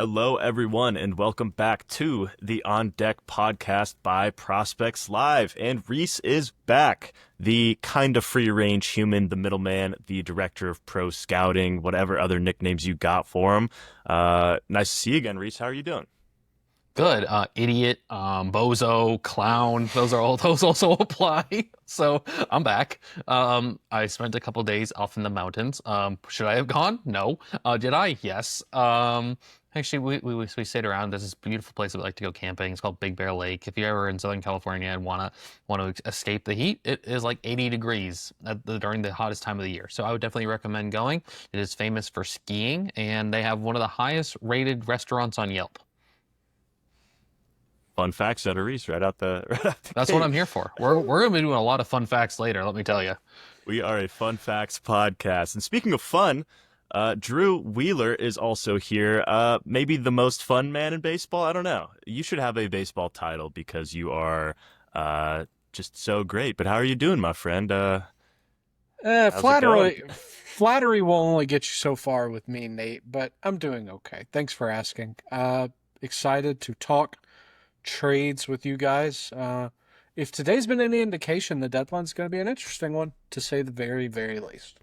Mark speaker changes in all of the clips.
Speaker 1: Hello, everyone, and welcome back to the On Deck podcast by Prospects Live. And Rhys is back, the kind of free-range human, the middleman, the director of pro scouting, whatever other nicknames you got for him. Nice to see you again, Rhys. How are you doing?
Speaker 2: Good. Idiot, bozo, clown. Those also apply. So I'm back. I spent a couple days off in the mountains. Should I have gone? No. Did I? Yes. Actually, we stayed around. There's this beautiful place that we like to go camping. It's called Big Bear Lake. If you're ever in Southern California and want to escape the heat, it is like 80 degrees during the hottest time of the year. So I would definitely recommend going. It is famous for skiing, and they have one of the highest rated restaurants on Yelp.
Speaker 1: Fun facts out of Rhys right out the
Speaker 2: That's
Speaker 1: gate.
Speaker 2: what I'm here for. We're going to be doing a lot of fun facts later, let me tell you.
Speaker 1: We are a fun facts podcast. And speaking of fun, Drew Wheeler is also here. Maybe the most fun man in baseball. I don't know. You should have a baseball title because you are just so great. But how are you doing, my friend?
Speaker 3: Flattery will only get you so far with me, Nate, but I'm doing okay. Thanks for asking. Excited to talk trades with you guys. If today's been any indication, the deadline's going to be an interesting one, to say the very, very least.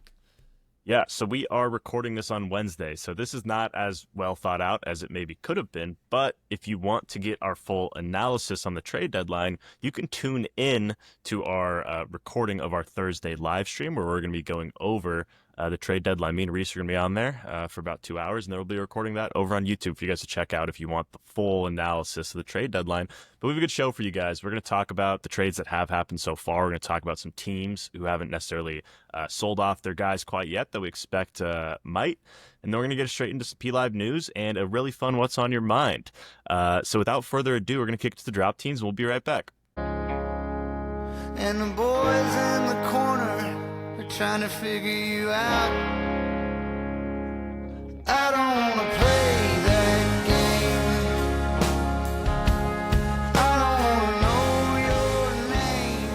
Speaker 1: Yeah, so we are recording this on Wednesday, so this is not as well thought out as it maybe could have been, but if you want to get our full analysis on the trade deadline, you can tune in to our recording of our Thursday live stream where we're going to be going over the trade deadline. Me and Rhys are going to be on there for about 2 hours, and then we'll be recording that over on YouTube for you guys to check out if you want the full analysis of the trade deadline. But we have a good show for you guys. We're going to talk about the trades that have happened so far. We're going to talk about some teams who haven't necessarily sold off their guys quite yet that we expect might. And then we're going to get straight into some PLive news and a really fun What's on Your Mind. So without further ado, we're going to kick it to the drop teams, and we'll be right back.
Speaker 4: And the boys in the corner trying to figure you out. I don't want to play that game. I don't want to know your name.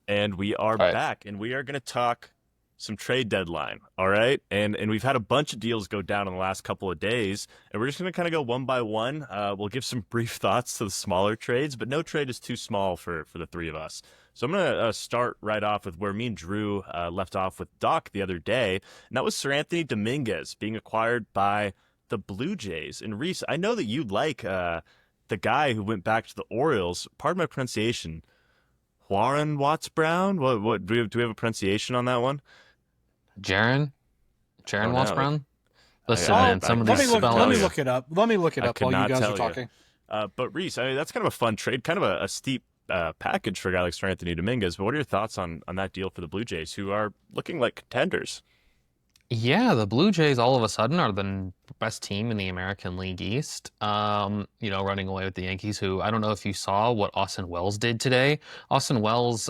Speaker 1: And we are back, and we are going to talk some trade deadline, all right? And we've had a bunch of deals go down in the last couple of days, and we're just going to kind of go one by one. We'll give some brief thoughts to the smaller trades, but no trade is too small for the three of us. So I'm going to start right off with where me and Drew left off with Doc the other day, and that was Seranthony Dominguez being acquired by the Blue Jays. And Rhys, I know that you like the guy who went back to the Orioles. Pardon my pronunciation. Warren Watts Brown? What do we have a pronunciation on that one?
Speaker 2: Jaron Watts Brown? Listen,
Speaker 3: man,
Speaker 2: some of
Speaker 3: let
Speaker 2: these
Speaker 3: me look it up. Let me look it up while you guys are talking.
Speaker 1: But Rhys, I mean, that's kind of a fun trade, kind of a steep package for a guy like Seranthony Dominguez. But what are your thoughts on that deal for the Blue Jays, who are looking like contenders?
Speaker 2: Yeah, the Blue Jays all of a sudden are the best team in the American League East, running away with the Yankees, who I don't know if you saw what Austin Wells did today. Austin Wells,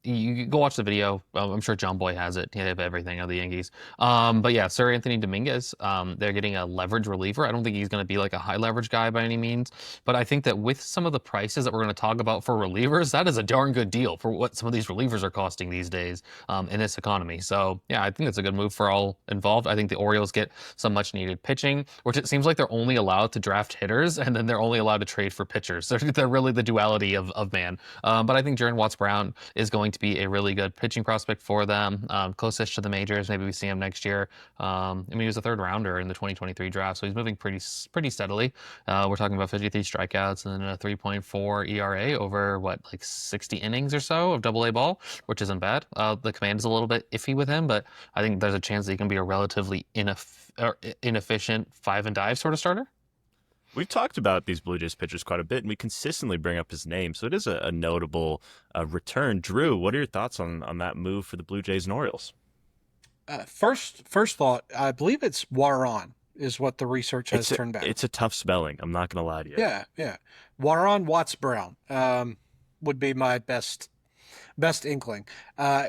Speaker 2: you go watch the video. I'm sure John Boy has it. They have everything of the Yankees. But yeah, Seranthony Dominguez, they're getting a leverage reliever. I don't think he's going to be like a high leverage guy by any means, but I think that with some of the prices that we're going to talk about for relievers, that is a darn good deal for what some of these relievers are costing these days in this economy. So yeah, I think it's a good move for all involved. I think the Orioles get some much needed pitching, which it seems like they're only allowed to draft hitters and then they're only allowed to trade for pitchers. They're really the duality of man. But I think Jaron Watts Brown is going to be a really good pitching prospect for them. Closest to the majors. Maybe we see him next year. He was a third rounder in the 2023 draft, so he's moving pretty steadily. We're talking about 53 strikeouts and a 3.4 ERA over 60 innings or so of AA ball, which isn't bad. The command is a little bit iffy with him, but I think there's a chance that he can be a relatively inefficient 5-and-dive sort of starter.
Speaker 1: We've talked about these Blue Jays pitchers quite a bit, and we consistently bring up his name, so it is a notable return. Drew, what are your thoughts on that move for the Blue Jays and Orioles?
Speaker 3: First thought, I believe it's Warren is what the research has turned back.
Speaker 1: It's a tough spelling. I'm not going to lie to you.
Speaker 3: Yeah. Warren Watts Brown would be my best inkling.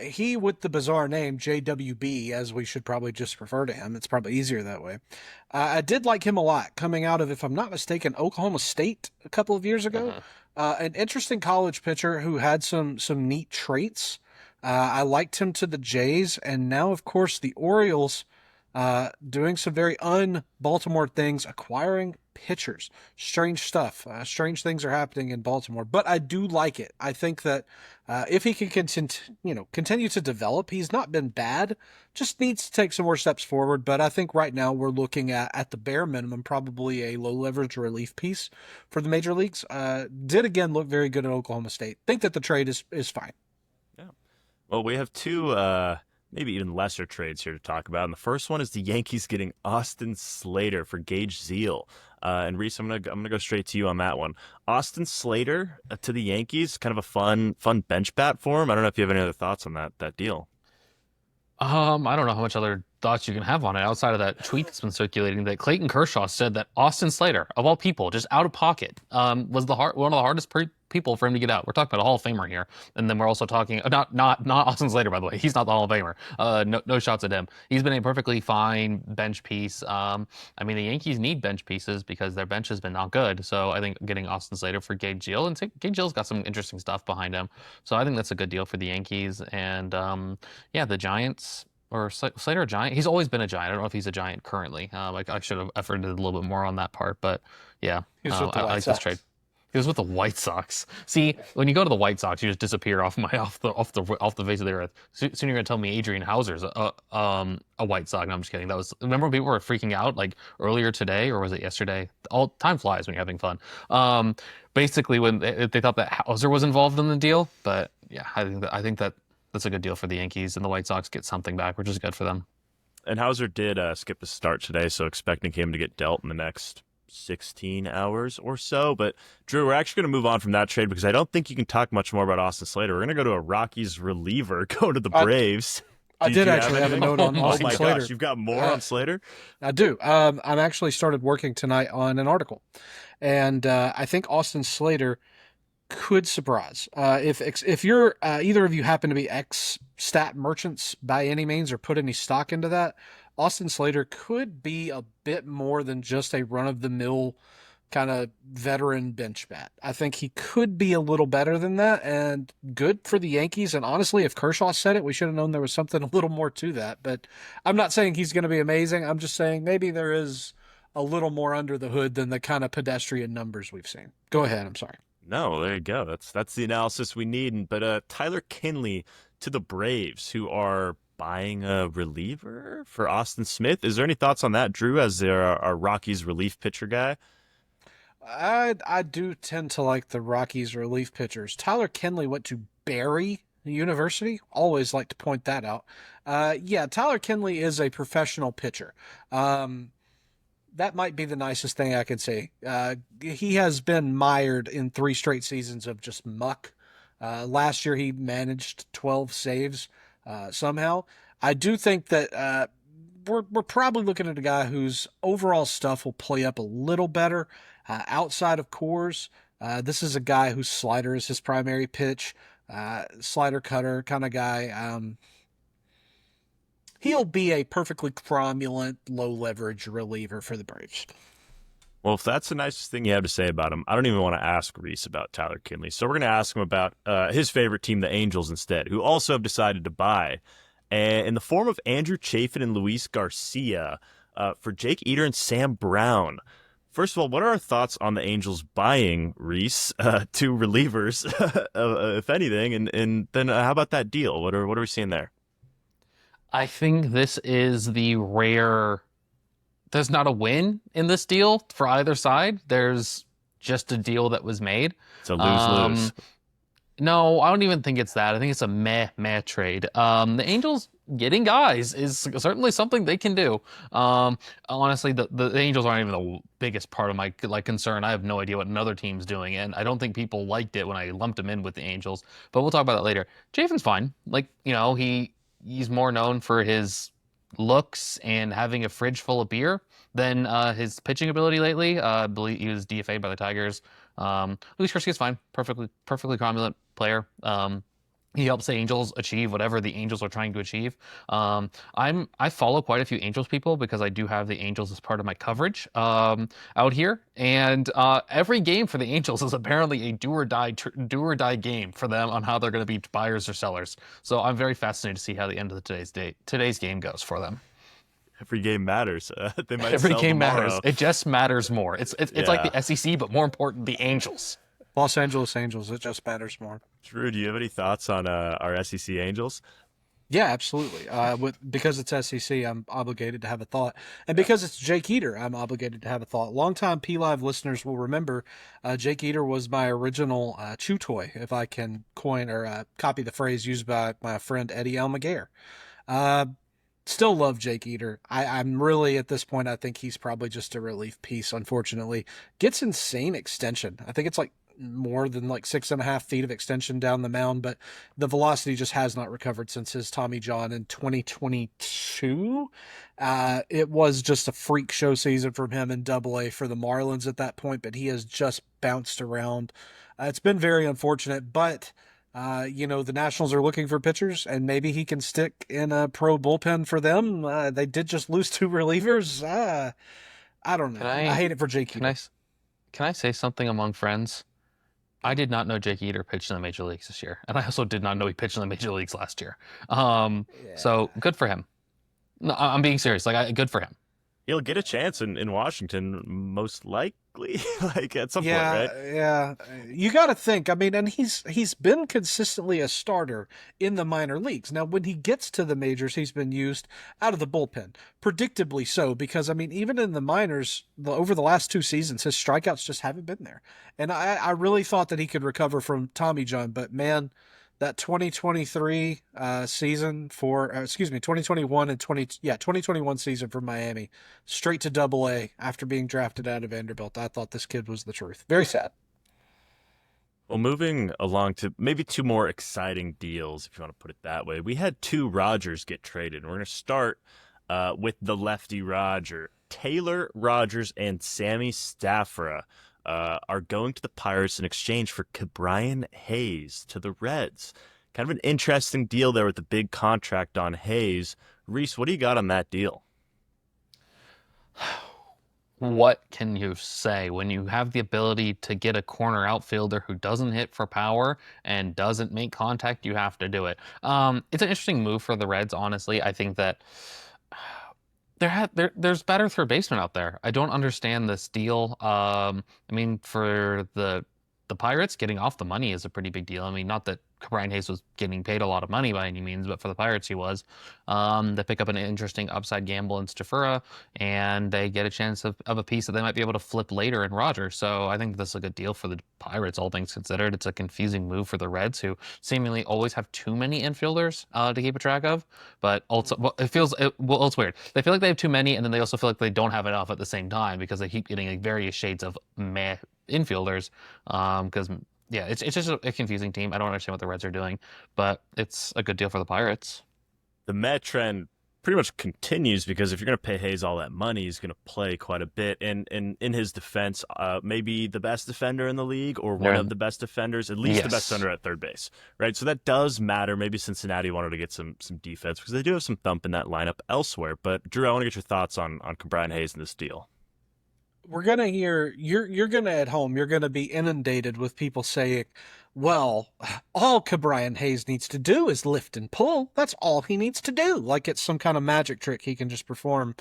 Speaker 3: He, with the bizarre name JWB, as we should probably just refer to him. It's probably easier that way. I did like him a lot coming out of, if I'm not mistaken, Oklahoma State a couple of years ago. An interesting college pitcher who had some neat traits. I liked him to the Jays, and now, of course, the Orioles doing some very un-Baltimore things, acquiring pitchers. Strange stuff. Strange things are happening in Baltimore, but I do like it. I think that if he can continue to develop, he's not been bad. Just needs to take some more steps forward. But I think right now we're looking at the bare minimum, probably a low leverage relief piece for the major leagues. Did again look very good at Oklahoma State. Think that the trade is fine.
Speaker 1: Yeah. Well, we have two maybe even lesser trades here to talk about. And the first one is the Yankees getting Austin Slater for Gage Zeal. And Rhys, I'm gonna go straight to you on that one. Austin Slater to the Yankees, kind of a fun bench bat for him. I don't know if you have any other thoughts on that deal.
Speaker 2: I don't know how much other thoughts you can have on it outside of that tweet that's been circulating that Clayton Kershaw said that Austin Slater, of all people, just out of pocket, was one of the hardest people for him to get out. We're talking about a Hall of Famer here, and then we're also talking not Austin Slater, by the way. He's not the Hall of Famer. No shots at him. He's been a perfectly fine bench piece. I mean, the Yankees need bench pieces because their bench has been not good. So I think getting Austin Slater for Gage Zeal, and Gage Zeal's got some interesting stuff behind him. So I think that's a good deal for the Yankees. And yeah, the Giants. Or Slater a Giant? He's always been a Giant. I don't know if he's a Giant currently. I should have efforted a little bit more on that part, but yeah,
Speaker 3: He's with the
Speaker 2: I
Speaker 3: White
Speaker 2: like
Speaker 3: Sox.
Speaker 2: this trade. He was with the White Sox. See, when you go to the White Sox, you just disappear off the face of the earth. Soon you're gonna tell me Adrian Hauser's a White Sox. No, I'm just kidding. Remember when people were freaking out like earlier today, or was it yesterday? All time flies when you're having fun. Basically when they thought that Hauser was involved in the deal, but yeah, I think that's a good deal for the Yankees, and the White Sox get something back, which is good for them.
Speaker 1: And Hauser did skip the start today, so expecting him to get dealt in the next 16 hours or so. But Drew, we're actually going to move on from that trade because I don't think you can talk much more about Austin Slater. We're going to go to a Rockies reliever, go to the Braves.
Speaker 3: I did
Speaker 1: you
Speaker 3: actually have a
Speaker 1: anything?
Speaker 3: note on Austin
Speaker 1: Oh my
Speaker 3: Slater.
Speaker 1: gosh, you've got more on Slater?
Speaker 3: I do. I'm actually started working tonight on an article, and I think Austin Slater could surprise. If you're either of you happen to be stat merchants by any means or put any stock into that, Austin Slater could be a bit more than just a run-of-the-mill kind of veteran bench bat. I think he could be a little better than that, and good for the Yankees. And honestly, if Kershaw said it, we should have known there was something a little more to that. But I'm not saying he's going to be amazing. I'm just saying maybe there is a little more under the hood than the kind of pedestrian numbers we've seen. Go ahead. I'm sorry.
Speaker 1: No, there you go. That's the analysis we need. But Tyler Kinley to the Braves, who are buying a reliever for Austin Smith. Is there any thoughts on that, Drew, as our Rockies relief pitcher guy?
Speaker 3: I do tend to like the Rockies relief pitchers. Tyler Kinley went to Barry University. Always like to point that out. Yeah, Tyler Kinley is a professional pitcher. That might be the nicest thing I could say. He has been mired in 3 straight seasons of just muck. Last year he managed 12 saves somehow. I do think that we're probably looking at a guy whose overall stuff will play up a little better outside of Coors. This is a guy whose slider is his primary pitch, slider cutter kind of guy. He'll be a perfectly cromulent, low-leverage reliever for the Braves.
Speaker 1: Well, if that's the nicest thing you have to say about him, I don't even want to ask Rhys about Tyler Kinley. So we're going to ask him about his favorite team, the Angels, instead, who also have decided to buy, in the form of Andrew Chafin and Luis Garcia, for Jake Eater and Sam Brown. First of all, what are our thoughts on the Angels buying Rhys, 2 relievers, if anything? And then how about that deal? What are we seeing there?
Speaker 2: I think this is the rare. There's not a win in this deal for either side. There's just a deal that was made.
Speaker 1: It's a lose-lose.
Speaker 2: No, I don't even think it's that. I think it's a meh trade. The Angels getting guys is certainly something they can do. Honestly, the Angels aren't even the biggest part of my concern. I have no idea what another team's doing, and I don't think people liked it when I lumped him in with the Angels. But we'll talk about that later. Chafin's fine. He's more known for his looks and having a fridge full of beer than his pitching ability lately. I believe he was DFA'd by the Tigers. Luis Garcia's fine. Perfectly cromulent player. He helps the Angels achieve whatever the Angels are trying to achieve. I follow quite a few Angels people because I do have the Angels as part of my coverage out here, and every game for the Angels is apparently a do or die game for them on how they're going to be buyers or sellers. So I'm very fascinated to see how the end of today's game goes for them.
Speaker 1: Every game matters. They might
Speaker 2: Every
Speaker 1: sell
Speaker 2: game
Speaker 1: tomorrow.
Speaker 2: matters. It just matters more. It's like
Speaker 1: Yeah.
Speaker 2: the SEC, but more important, the Angels.
Speaker 3: Los Angeles Angels, it just matters more.
Speaker 1: Drew, do you have any thoughts on our SEC Angels?
Speaker 3: Yeah, absolutely. Because it's SEC, I'm obligated to have a thought. And because it's Jake Eater, I'm obligated to have a thought. Longtime PLive listeners will remember Jake Eater was my original chew toy, if I can coin or copy the phrase used by my friend Eddie Almaguer. Still love Jake Eater. I'm really, at this point, I think he's probably just a relief piece, unfortunately. Gets insane extension. I think it's like more than like 6.5 feet of extension down the mound, but the velocity just has not recovered since his Tommy John in 2022. It was just a freak show season from him in Double-A for the Marlins at that point, but he has just bounced around. It's been very unfortunate, but the Nationals are looking for pitchers, and maybe he can stick in a pro bullpen for them. They did just lose 2 relievers. I don't know. I hate it for Jake Eater.
Speaker 2: Can I say something among friends? I did not know Jake Eater pitched in the major leagues this year, and I also did not know he pitched in the major leagues last year. So good for him. No, I'm being serious. Good for him.
Speaker 1: He'll get a chance in Washington, most likely, like at some point, right?
Speaker 3: Yeah. You got to think. I mean, and he's been consistently a starter in the minor leagues. Now, when he gets to the majors, he's been used out of the bullpen, predictably so, because I mean, even in the minors, over the last 2 seasons, his strikeouts just haven't been there. And I really thought that he could recover from Tommy John, but man, that 2023 season 2021 and 2021 season for Miami, straight to Double-A after being drafted out of Vanderbilt. I thought this kid was the truth. Very sad.
Speaker 1: Well, moving along to maybe 2 more exciting deals, if you want to put it that way. We had 2 Rogers get traded. We're going to start with the lefty Roger. Taylor Rogers and Sammy Stafford are going to the Pirates in exchange for Ke'Bryan Hayes to the Reds. Kind of an interesting deal there with the big contract on Hayes. Rhys, what do you got on that deal?
Speaker 2: What can you say when you have the ability to get a corner outfielder who doesn't hit for power and doesn't make contact? You have to do it. It's an interesting move for the Reds, honestly. I think that there's better third basemen out there. I don't understand this deal. I mean, for the Pirates, getting off the money is a pretty big deal. I mean, not that Ke'Bryan Hayes was getting paid a lot of money by any means, but for the Pirates he was. They pick up an interesting upside gamble in Stafford, and they get a chance of a piece that they might be able to flip later in Rogers. So I think this is a good deal for the Pirates, all things considered. It's a confusing move for the Reds, who seemingly always have too many infielders to keep a track of. But also, it's weird. They feel like they have too many, and then they also feel like they don't have enough at the same time because they keep getting like various shades of meh infielders. Because yeah, it's just a confusing team. I don't understand what the Reds are doing, but it's a good deal for the Pirates.
Speaker 1: The Met trend pretty much continues because if you're going to pay Hayes all that money, he's going to play quite a bit. And in his defense, maybe the best defender in the league or one of the best defenders, at least the best defender at third base, right? So that does matter. Maybe Cincinnati wanted to get some defense because they do have some thump in that lineup elsewhere. But Drew, I want to get your thoughts on Ke'Bryan Hayes in this deal.
Speaker 3: We're going to hear, you're going to at home, you're going to be inundated with people saying, well, all Ke'Bryan Hayes needs to do is lift and pull. That's all he needs to do. Like it's some kind of magic trick he can just perform,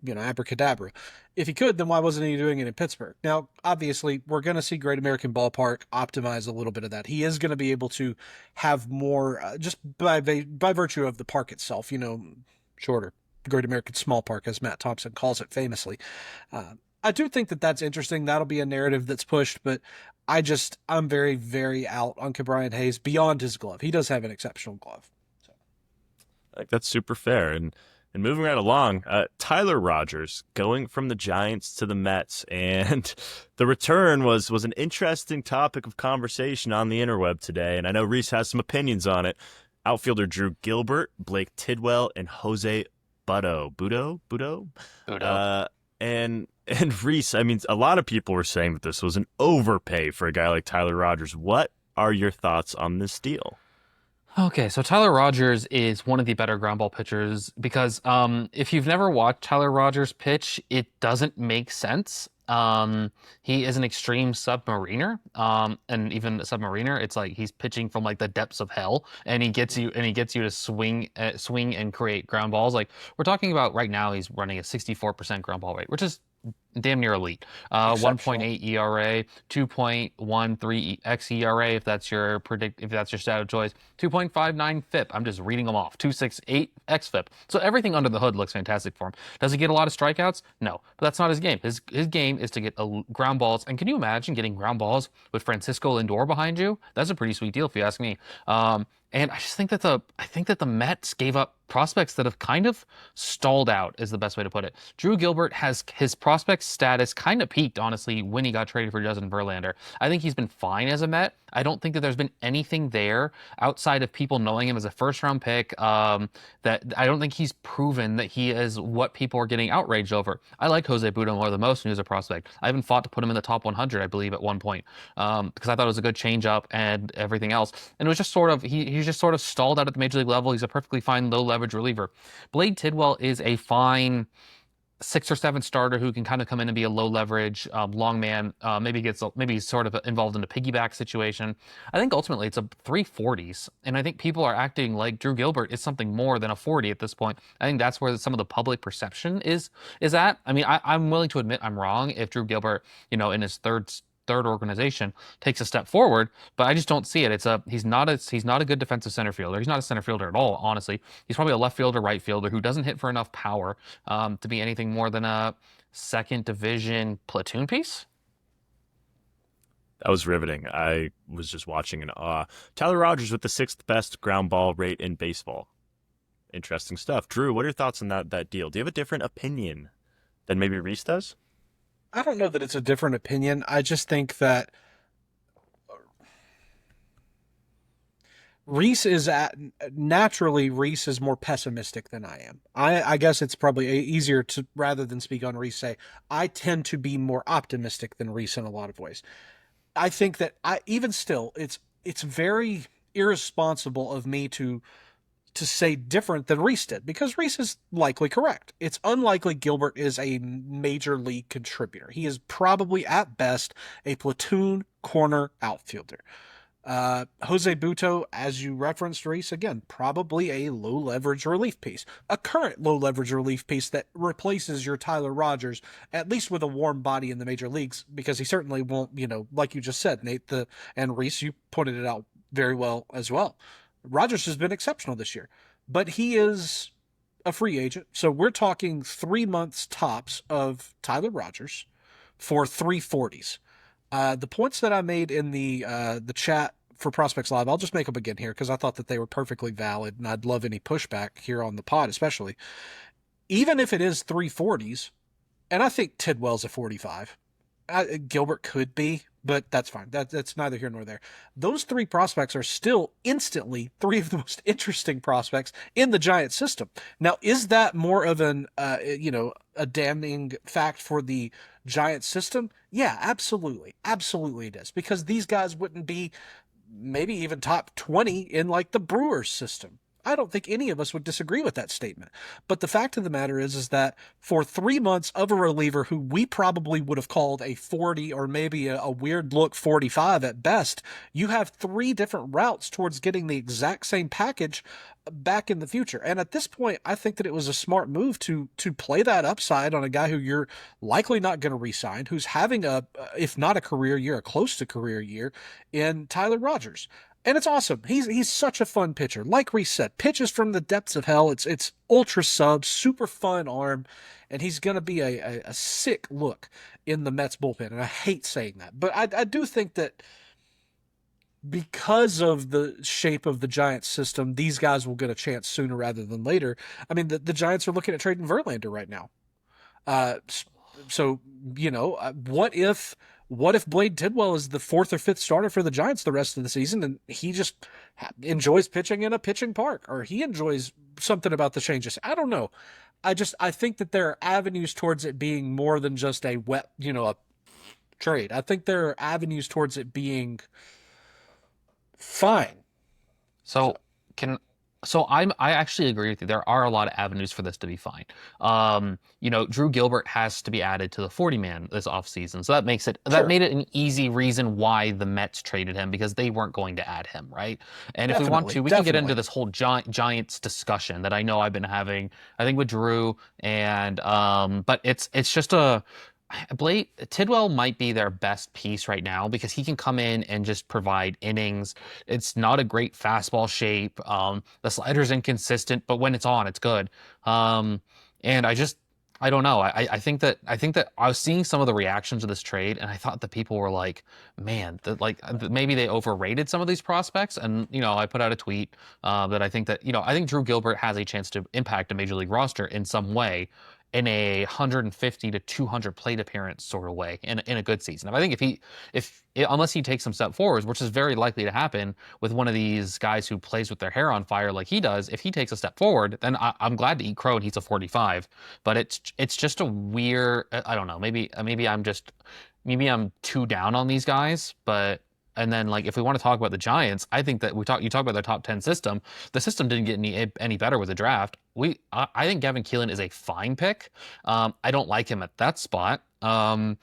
Speaker 3: abracadabra. If he could, then why wasn't he doing it in Pittsburgh? Now, obviously, we're going to see Great American Ballpark optimize a little bit of that. He is going to be able to have more, just by virtue of the park itself, shorter. Great American Small Park, as Matt Thompson calls it famously. I do think that that's interesting. That'll be a narrative that's pushed, but I'm very, very out on Ke'Bryan Hayes beyond his glove. He does have an exceptional glove. So.
Speaker 1: I think that's super fair. And moving right along, Tyler Rogers going from the Giants to the Mets, and the return was an interesting topic of conversation on the interweb today, and I know Rhys has some opinions on it. Outfielder Drew Gilbert, Blake Tidwell, and Jose Butto. And Rhys, I mean, a lot of people were saying that this was an overpay for a guy like Tyler Rogers. What are your thoughts on this deal?
Speaker 2: Okay, so Tyler Rogers is one of the better ground ball pitchers because if you've never watched Tyler Rogers pitch, it doesn't make sense. He is an extreme submariner. And even a submariner, it's like he's pitching from like the depths of hell, and he gets you to swing and create ground balls. Like we're talking about right now, he's running a 64% ground ball rate, which is damn near elite. 1.8 ERA, 2.13 xERA if that's your stat of choice, 2.59 FIP. I'm just reading them off. 2.68 xFIP. So everything under the hood looks fantastic for him. Does he get a lot of strikeouts? No, but that's not his game. His game is to get ground balls. And can you imagine getting ground balls with Francisco Lindor behind you? That's a pretty sweet deal if you ask me. And I just think that the Mets gave up prospects that have kind of stalled out, is the best way to put it. Drew Gilbert has his prospect status kind of peaked, honestly, when he got traded for Justin Verlander. I think he's been fine as a Met. I don't think that there's been anything there outside of people knowing him as a first-round pick. That I don't think he's proven that he is what people are getting outraged over. I like Jose Budo more than most when he was a prospect. I even fought to put him in the top 100, I believe, at one point, because I thought it was a good change-up and everything else. And it was just sort of he's just sort of stalled out at the major league level. He's a perfectly fine low-leverage reliever. Blade Tidwell is a fine 6 or 7 starter who can kind of come in and be a low leverage long man. Maybe he's sort of involved in a piggyback situation. I think ultimately it's a 340s, and I think people are acting like Drew Gilbert is something more than a 40 at this point. I think that's where some of the public perception is at. I mean, I'm willing to admit I'm wrong if Drew Gilbert, in his third organization takes a step forward, but I just don't see it. He's not a good defensive center fielder. He's not a center fielder at all, honestly. He's probably a left fielder, right fielder who doesn't hit for enough power to be anything more than a second division platoon piece.
Speaker 1: That was riveting. I was just watching in awe. Tyler Rogers with the 6th best ground ball rate in baseball. Interesting stuff. Drew, what are your thoughts on that deal? Do you have a different opinion than maybe Rhys does?
Speaker 3: I don't know that it's a different opinion. I just think that Rhys is more pessimistic than I am. I guess it's probably easier to, rather than speak on Rhys, say I tend to be more optimistic than Rhys in a lot of ways. I think that even still, it's very irresponsible of me to say different than Rhys did, because Rhys is likely correct. It's unlikely Gilbert is a major league contributor. He is probably at best a platoon corner outfielder. Jose Buto, as you referenced, Rhys, again, probably a low leverage relief piece, a current low leverage relief piece that replaces your Tyler Rogers, at least with a warm body in the major leagues, because he certainly won't, like you just said, Nate, and Rhys, you pointed it out very well as well. Rogers has been exceptional this year, but he is a free agent. So we're talking 3 months tops of Tyler Rogers for 340s. The points that I made in the chat for Prospects Live, I'll just make them again here because I thought that they were perfectly valid, and I'd love any pushback here on the pod, especially. Even if it is 340s, and I think Tidwell's a 45, Gilbert could be, but that's fine. That's neither here nor there. Those 3 prospects are still instantly 3 of the most interesting prospects in the Giants system. Now, is that more of a damning fact for the Giants system? Yeah, absolutely. Absolutely it is. Because these guys wouldn't be maybe even top 20 in like the Brewers system. I don't think any of us would disagree with that statement. But the fact of the matter is that for 3 months of a reliever who we probably would have called a 40 or maybe a weird look 45 at best, you have 3 different routes towards getting the exact same package back in the future. And at this point, I think that it was a smart move to play that upside on a guy who you're likely not going to re-sign, who's having if not a career year, a close to career year in Tyler Rogers. And it's awesome. He's such a fun pitcher. Like Rhys said, pitches from the depths of hell. It's ultra sub, super fun arm, and he's going to be a sick look in the Mets bullpen. And I hate saying that, but I do think that because of the shape of the Giants system, these guys will get a chance sooner rather than later. I mean, the Giants are looking at trading Verlander right now. So, what if Blade Tidwell is the 4th or 5th starter for the Giants the rest of the season, and he just enjoys pitching in a pitching park, or he enjoys something about the changes? I don't know. I think that there are avenues towards it being more than just a trade. I think there are avenues towards it being fine.
Speaker 2: So can So I actually agree with you. There are a lot of avenues for this to be fine. Drew Gilbert has to be added to the 40-man this offseason. So that made it an easy reason why the Mets traded him, because they weren't going to add him, right? And if we want to, we can get into this whole Giants discussion that I know I've been having, I think with Drew, and but it's just Tidwell might be their best piece right now because he can come in and just provide innings. It's not a great fastball shape. The slider's inconsistent, but when it's on, it's good. And I don't know. I think that I was seeing some of the reactions to this trade, and I thought that people were like, man, maybe they overrated some of these prospects. And I put out a tweet that I think Drew Gilbert has a chance to impact a major league roster in some way, in a 150 to 200 plate appearance sort of way in a good season. I think unless he takes some step forwards, which is very likely to happen with one of these guys who plays with their hair on fire like he does, if he takes a step forward, then I'm glad to eat crow and he's a 45. But it's just a weird, I don't know, maybe I'm too down on these guys, but. And then, if we want to talk about the Giants, I think that you talk about their top 10 system. The system didn't get any better with the draft. I think Gavin Keelan is a fine pick. I don't like him at that spot. And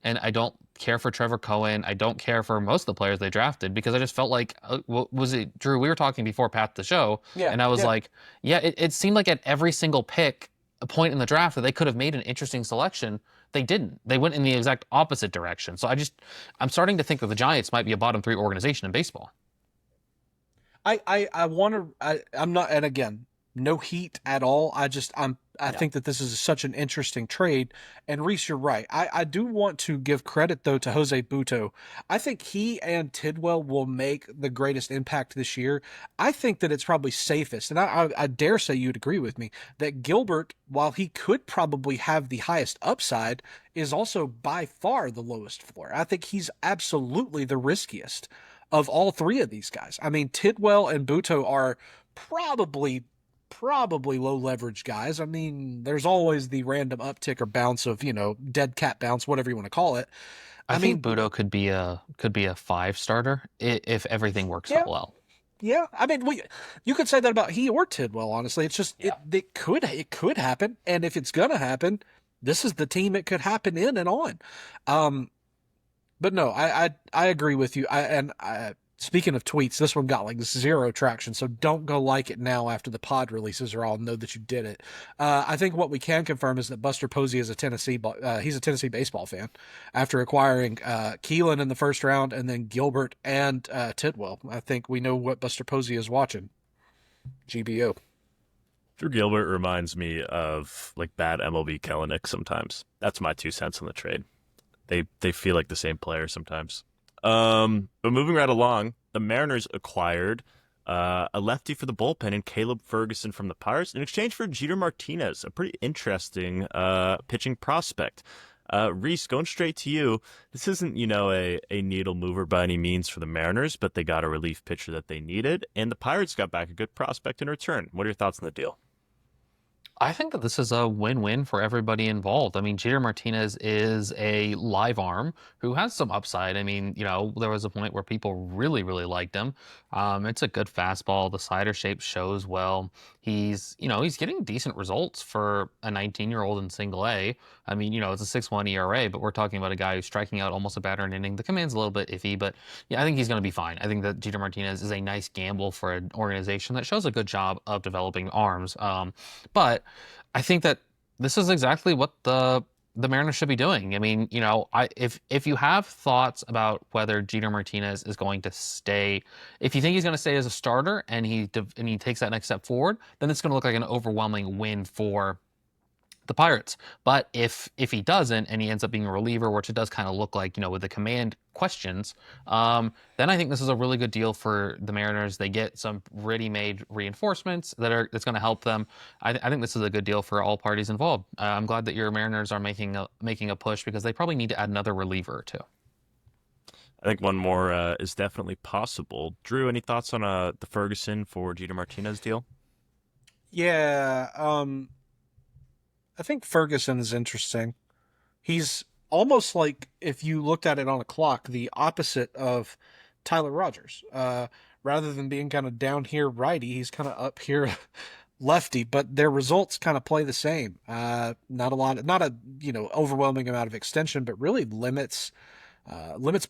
Speaker 2: I don't care for Trevor Cohen. I don't care for most of the players they drafted, because I just felt like, was it Drew? We were talking before Pat the show, and I was like, it seemed like at every single pick, a point in the draft that they could have made an interesting selection. They didn't. They went in the exact opposite direction. So I'm starting to think that the Giants might be a bottom 3 organization in baseball.
Speaker 3: I'm not, and again, no heat at all. I think that this is such an interesting trade. And Rhys, you're right. I do want to give credit though to Jose Butto. I think he and Tidwell will make the greatest impact this year. I think that it's probably safest, and I dare say you'd agree with me, that Gilbert, while he could probably have the highest upside, is also by far the lowest floor. I think he's absolutely the riskiest of all three of these guys. I mean, Tidwell and Butto are probably low leverage guys. I mean, there's always the random uptick or bounce of, dead cat bounce, whatever you want to call it.
Speaker 2: I think Butto could be a 5 starter if everything works out well.
Speaker 3: Yeah, I mean, you could say that about he or Tidwell. Honestly, it's just it could happen, and if it's gonna happen, this is the team it could happen in and on. But no, I agree with you. Speaking of tweets, this one got 0 traction, so don't go like it now after the pod releases, or I'll know that you did it. I think what we can confirm is that Buster Posey is he's a Tennessee baseball fan after acquiring Keelan in the first round and then Gilbert and Tidwell. I think we know what Buster Posey is watching. GBO.
Speaker 1: Drew Gilbert reminds me of bad MLB Kellenick sometimes. That's my 2 cents on the trade. They feel like the same player sometimes. But moving right along, the Mariners acquired a lefty for the bullpen and Caleb Ferguson from the Pirates in exchange for Jeter Martinez, a pretty interesting pitching prospect. Rhys, going straight to you, this isn't, a needle mover by any means for the Mariners, but they got a relief pitcher that they needed, and the Pirates got back a good prospect in return. What are your thoughts on the deal?
Speaker 2: I think that this is a win-win for everybody involved. I mean, Jeter Martinez is a live arm who has some upside. I mean, there was a point where people really, really liked him. It's a good fastball. The slider shape shows well. He's getting decent results for a 19-year-old in single A. I mean, it's a 6.1 ERA, but we're talking about a guy who's striking out almost a batter an inning. The command's a little bit iffy, but yeah, I think he's going to be fine. I think that Jeter Martinez is a nice gamble for an organization that shows a good job of developing arms. But I think that this is exactly what the Mariners should be doing. I mean, if you have thoughts about whether Jeter Martinez is going to stay, if you think he's going to stay as a starter and he takes that next step forward, then it's going to look like an overwhelming win for the Pirates. But if he doesn't and he ends up being a reliever, which it does kind of look like, with the command questions, then I think this is a really good deal for the Mariners. They get some ready-made reinforcements that's going to help them. I think this is a good deal for all parties involved. I'm glad that your Mariners are making a push, because they probably need to add another reliever or two.
Speaker 1: I think one more is definitely possible. Drew, any thoughts on the Ferguson for Jeter Martinez deal?
Speaker 3: Yeah, I think Ferguson is interesting. He's almost like, if you looked at it on a clock, the opposite of Tyler Rogers. rather than being kind of down here righty, he's kind of up here lefty, but their results kind of play the same. Not a overwhelming amount of extension, but really limits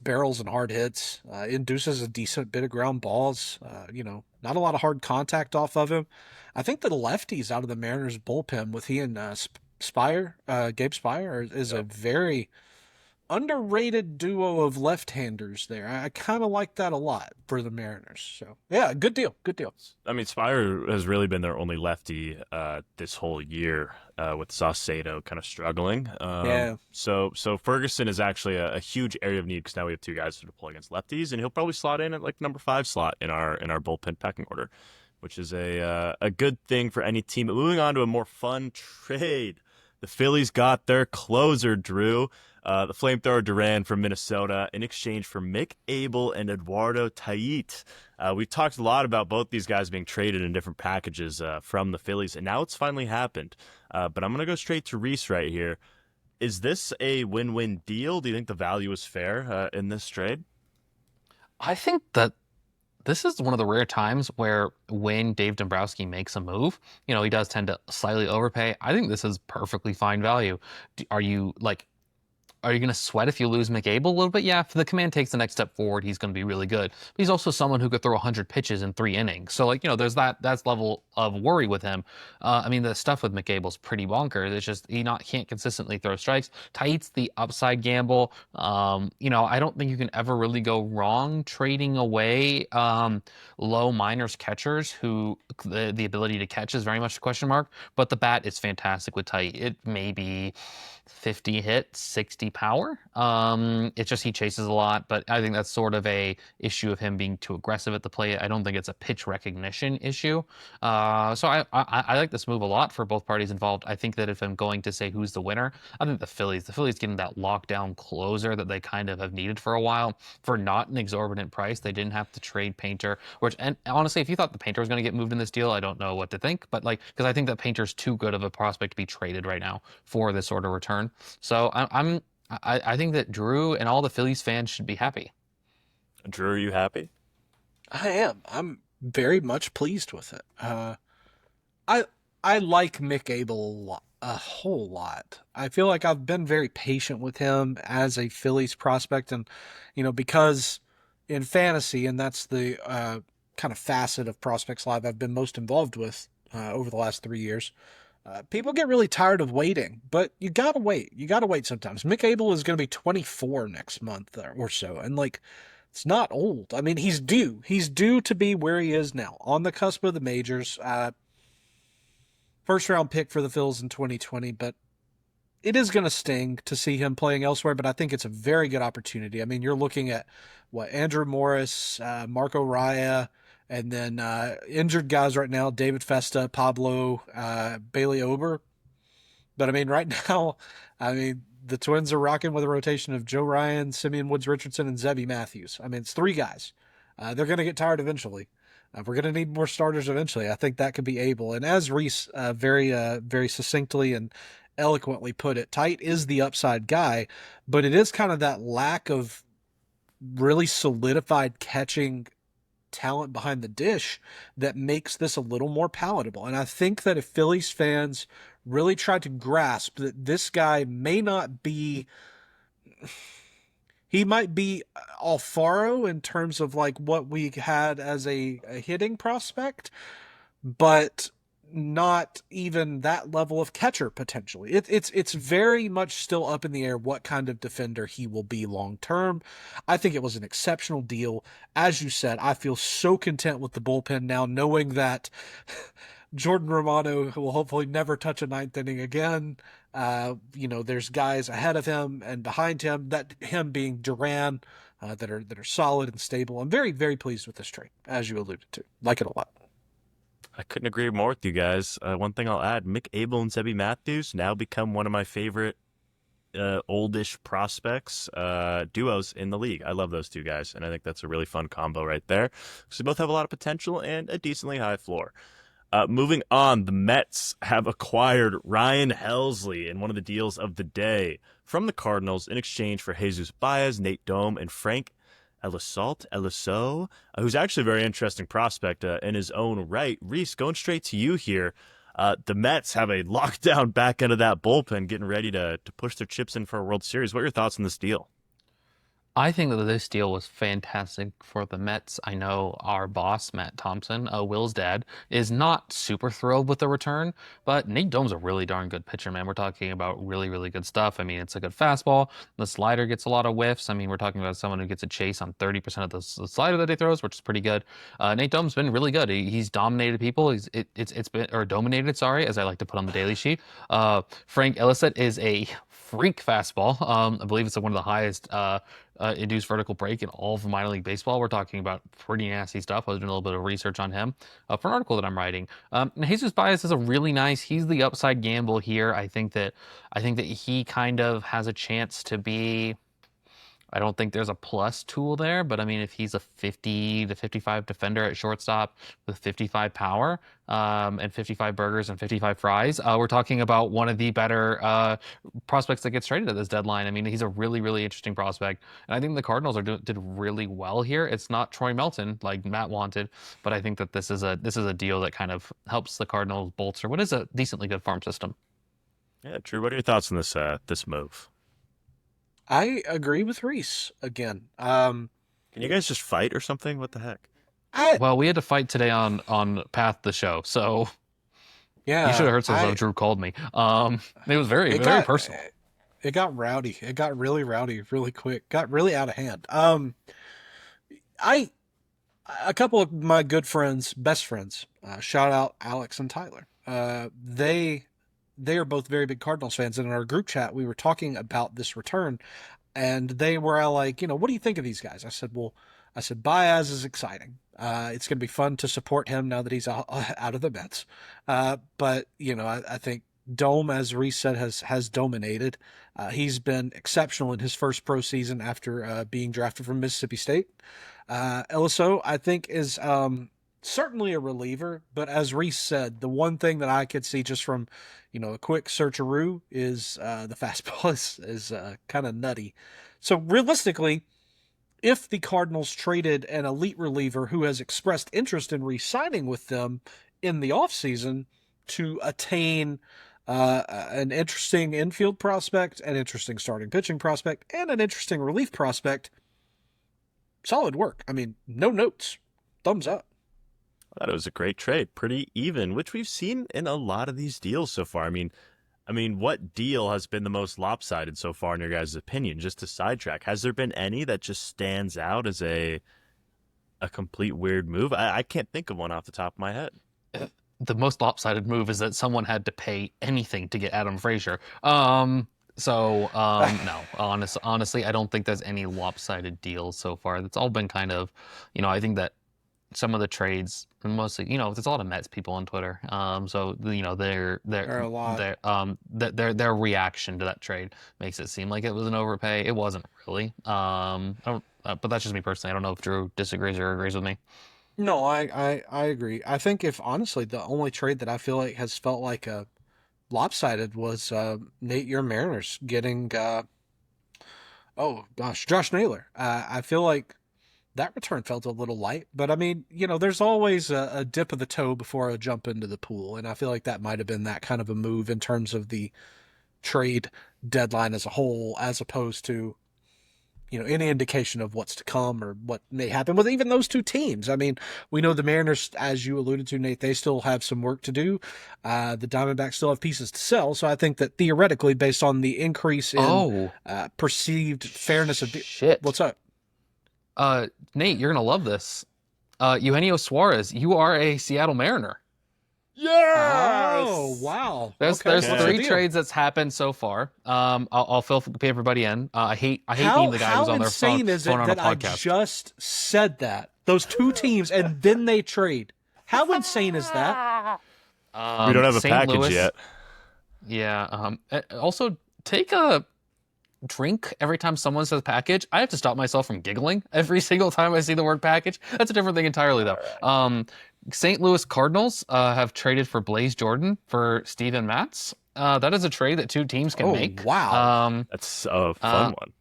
Speaker 3: barrels and hard hits, induces a decent bit of ground balls, not a lot of hard contact off of him. I think the lefties out of the Mariners bullpen with he and Gabe Spire is a very underrated duo of left-handers there. I kind of like that a lot for the Mariners. So yeah, good deal.
Speaker 1: I mean, Spire has really been their only lefty this whole year, with Saucedo kind of struggling.
Speaker 3: Yeah.
Speaker 1: So Ferguson is actually a huge area of need because now we have two guys to deploy against lefties, and he'll probably slot in at like number 5 slot in our bullpen pecking order, which is a good thing for any team. But moving on to a more fun trade, the Phillies got their closer, Drew. The flamethrower Duran from Minnesota in exchange for Mick Abel and Eduardo Tait. We've talked a lot about both these guys being traded in different packages from the Phillies, and now it's finally happened. But I'm going to go straight to Rhys right here. Is this a win-win deal? Do you think the value is fair in this trade?
Speaker 2: I think that this is one of the rare times where when Dave Dombrowski makes a move, he does tend to slightly overpay. I think this is perfectly fine value. Are you going to sweat if you lose McAble a little bit? Yeah, if the command takes the next step forward, he's going to be really good. But he's also someone who could throw 100 pitches in 3 innings. So, there's that's level of worry with him. I mean, the stuff with McAble's pretty bonkers. It's just he can't consistently throw strikes. Tait's the upside gamble. I don't think you can ever really go wrong trading away low minors catchers who the ability to catch is very much a question mark. But the bat is fantastic with Tait. It may be 50 hit, 60 power. It's just he chases a lot, but I think that's sort of a issue of him being too aggressive at the plate. I don't think it's a pitch recognition issue. So I like this move a lot for both parties involved. I think that if I'm going to say who's the winner, I think the Phillies getting that lockdown closer that they kind of have needed for a while for not an exorbitant price. They didn't have to trade Painter, and honestly, if you thought the Painter was going to get moved in this deal, I don't know what to think, but because I think that Painter's too good of a prospect to be traded right now for this sort of return. So I think that Drew and all the Phillies fans should be happy.
Speaker 1: Drew, are you happy?
Speaker 3: I am. I'm very much pleased with it. I like Mick Abel a whole lot. I feel like I've been very patient with him as a Phillies prospect, and because in fantasy, and that's the kind of facet of Prospects Live I've been most involved with over the last 3 years. People get really tired of waiting, but you gotta wait. You gotta wait sometimes. Mick Abel is going to be 24 next month or so, and it's not old. I mean, he's due. He's due to be where he is now, on the cusp of the majors. First round pick for the Phils in 2020, but it is going to sting to see him playing elsewhere. But I think it's a very good opportunity. I mean, you're looking at Andrew Morris, Marco Raya. And then injured guys right now, David Festa, Pablo, Bailey Ober. But, I mean, right now, the Twins are rocking with a rotation of Joe Ryan, Simeon Woods-Richardson, and Zebby Matthews. I mean, it's 3 guys. They're going to get tired eventually. We're going to need more starters eventually. I think that could be Abel. And as Rhys very succinctly and eloquently put it, Tait is the upside guy, but it is kind of that lack of really solidified catching talent behind the dish that makes this a little more palatable. And I think that if Phillies fans really try to grasp that this guy may not be, he might be Alfaro in terms of what we had as a hitting prospect, but not even that level of catcher potentially. It's very much still up in the air what kind of defender he will be long term. I think it was an exceptional deal. As you said, I feel so content with the bullpen now, knowing that Jordan Romano will hopefully never touch a 9th inning again. There's guys ahead of him and behind him, that him being Duran, that are solid and stable. I'm very, very pleased with this trade, as you alluded to. Like it a lot.
Speaker 1: I couldn't agree more with you guys. One thing I'll add, Mick Abel and Zebby Matthews now become one of my favorite oldish prospects duos in the league. I love those two guys, and I think that's a really fun combo right there. So they both have a lot of potential and a decently high floor. Moving on, the Mets have acquired Ryan Helsley in one of the deals of the day from the Cardinals in exchange for Jesus Baez, Nate Dome, and Frank Eliso, who's actually a very interesting prospect in his own right. Rhys, going straight to you here. The Mets have a lockdown back end of that bullpen, getting ready to push their chips in for a World Series. What are your thoughts on this deal?
Speaker 2: I think that this deal was fantastic for the Mets. I know our boss, Matt Thompson, Will's dad, is not super thrilled with the return, but Nate Dome's a really darn good pitcher, man. We're talking about really, really good stuff. I mean, it's a good fastball. The slider gets a lot of whiffs. I mean, we're talking about someone who gets a chase on 30% of the slider that he throws, which is pretty good. Nate Dome's been really good. He's dominated people. It's been, or dominated, sorry, as I like to put on the daily sheet. Frank Elisett is a freak fastball. I believe it's one of the highest induced vertical break in all of minor league baseball. We're talking about pretty nasty stuff. I was doing a little bit of research on him for an article that I'm writing. Jesus Baez is a really nice. He's the upside gamble here. I think that he kind of has a chance to be. I don't think there's a plus tool there, but I mean, if he's a 50 to 55 defender at shortstop with 55 power and 55 burgers and 55 fries, we're talking about one of the better prospects that gets traded at this deadline. I mean, he's a really, really interesting prospect, and I think the Cardinals did really well here. It's not Troy Melton like Matt wanted, but I think that this is a deal that kind of helps the Cardinals bolster what is a decently good farm system.
Speaker 1: Yeah, Drew, what are your thoughts on this move?
Speaker 3: I agree with Rhys again.
Speaker 1: Can you guys just fight or something? What the heck?
Speaker 2: Well, we had to fight today on Path the show, so
Speaker 3: yeah,
Speaker 2: you should have heard something Drew called me. It was very personal.
Speaker 3: It got rowdy. It got really rowdy really quick. Got really out of hand. A couple of my good friends, best friends, shout out Alex and Tyler. They are both very big Cardinals fans, and in our group chat, we were talking about this return, and they were all like, what do you think of these guys? I said, Baez is exciting. It's going to be fun to support him now that he's out of the Mets. But, I think Dome, as Rhys said, has dominated. He's been exceptional in his first pro season after being drafted from Mississippi State. Eliso, I think, is certainly a reliever, but as Rhys said, the one thing that I could see just from, a quick searcheroo is the fastball is kind of nutty. So realistically, if the Cardinals traded an elite reliever who has expressed interest in re-signing with them in the offseason to attain an interesting infield prospect, an interesting starting pitching prospect, and an interesting relief prospect, solid work. I mean, no notes. Thumbs up.
Speaker 1: I thought it was a great trade, pretty even, which we've seen in a lot of these deals so far. I mean, what deal has been the most lopsided so far in your guys' opinion? Just to sidetrack, has there been any that just stands out as a complete weird move? I can't think of one off the top of my head.
Speaker 2: The most lopsided move is that someone had to pay anything to get Adam Frazier. No, honestly, I don't think there's any lopsided deals so far. That's all been kind of, I think that some of the trades, mostly, there's a lot of Mets people on Twitter. So their reaction to that trade makes it seem like it was an overpay. It wasn't really. But that's just me personally. I don't know if Drew disagrees or agrees with me.
Speaker 3: No, I agree. I think if honestly, the only trade that I feel like has felt like a lopsided was Nate, your Mariners getting Josh Naylor. I feel like that return felt a little light, but I mean, there's always a dip of the toe before a jump into the pool, and I feel like that might have been that kind of a move in terms of the trade deadline as a whole, as opposed to any indication of what's to come or what may happen with even those two teams. I mean, we know the Mariners, as you alluded to, Nate, they still have some work to do. The Diamondbacks still have pieces to sell. So I think that theoretically, based on the increase in perceived fairness of
Speaker 2: shit,
Speaker 3: what's up?
Speaker 2: Nate, you're gonna love this. Eugenio Suarez, you are a Seattle Mariner.
Speaker 3: Yes! Oh, wow.
Speaker 2: There's 3 trades that's happened so far. I'll fill everybody in. I hate being the guy who's on their phone.
Speaker 3: How insane is it that I just said that? Those 2 teams, and then they trade. How insane is that?
Speaker 1: We don't have a
Speaker 2: St.
Speaker 1: package
Speaker 2: Louis,
Speaker 1: yet.
Speaker 2: Yeah. Also, take a drink every time someone says package. I have to stop myself from giggling every single time I see the word package. That's a different thing entirely, though. St. Louis Cardinals have traded for Blaze Jordan for Steven Matz. That is a trade that 2 teams can make.
Speaker 3: Wow.
Speaker 1: That's a fun one.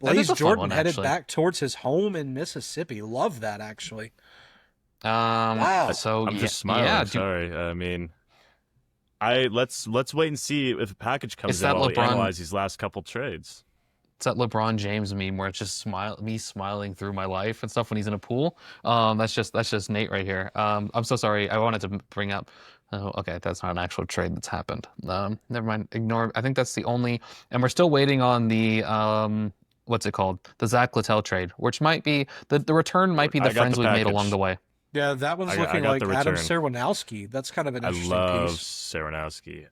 Speaker 2: That is
Speaker 3: Blaze
Speaker 2: a fun
Speaker 3: Jordan
Speaker 2: one,
Speaker 3: headed
Speaker 2: actually.
Speaker 3: back towards his home in Mississippi. Love that, actually.
Speaker 2: Um,
Speaker 3: Wow.
Speaker 2: so
Speaker 1: I'm
Speaker 2: yeah,
Speaker 1: just smiling.
Speaker 2: yeah.
Speaker 1: Sorry. I mean, let's wait and see if a package comes
Speaker 2: It's
Speaker 1: in
Speaker 2: that
Speaker 1: while we
Speaker 2: LeBron.
Speaker 1: analyze these last couple trades.
Speaker 2: It's that LeBron James meme where it's just me smiling through my life and stuff when he's in a pool. That's just Nate right here. I'm so sorry. I wanted to bring up. Oh, okay, that's not an actual trade that's happened. Never mind. Ignore. I think that's the only, and we're still waiting on the what's it called? The Zach Littell trade, which might be the return might be the
Speaker 1: I got
Speaker 2: friends
Speaker 1: the
Speaker 2: we've made along
Speaker 1: package.
Speaker 2: the way.
Speaker 3: Yeah, that one's
Speaker 1: I
Speaker 3: looking
Speaker 1: got
Speaker 3: like
Speaker 1: the
Speaker 3: Adam
Speaker 1: return.
Speaker 3: Serwanowski. That's kind of an
Speaker 1: I
Speaker 3: interesting
Speaker 1: love
Speaker 3: piece.
Speaker 1: Saranowski.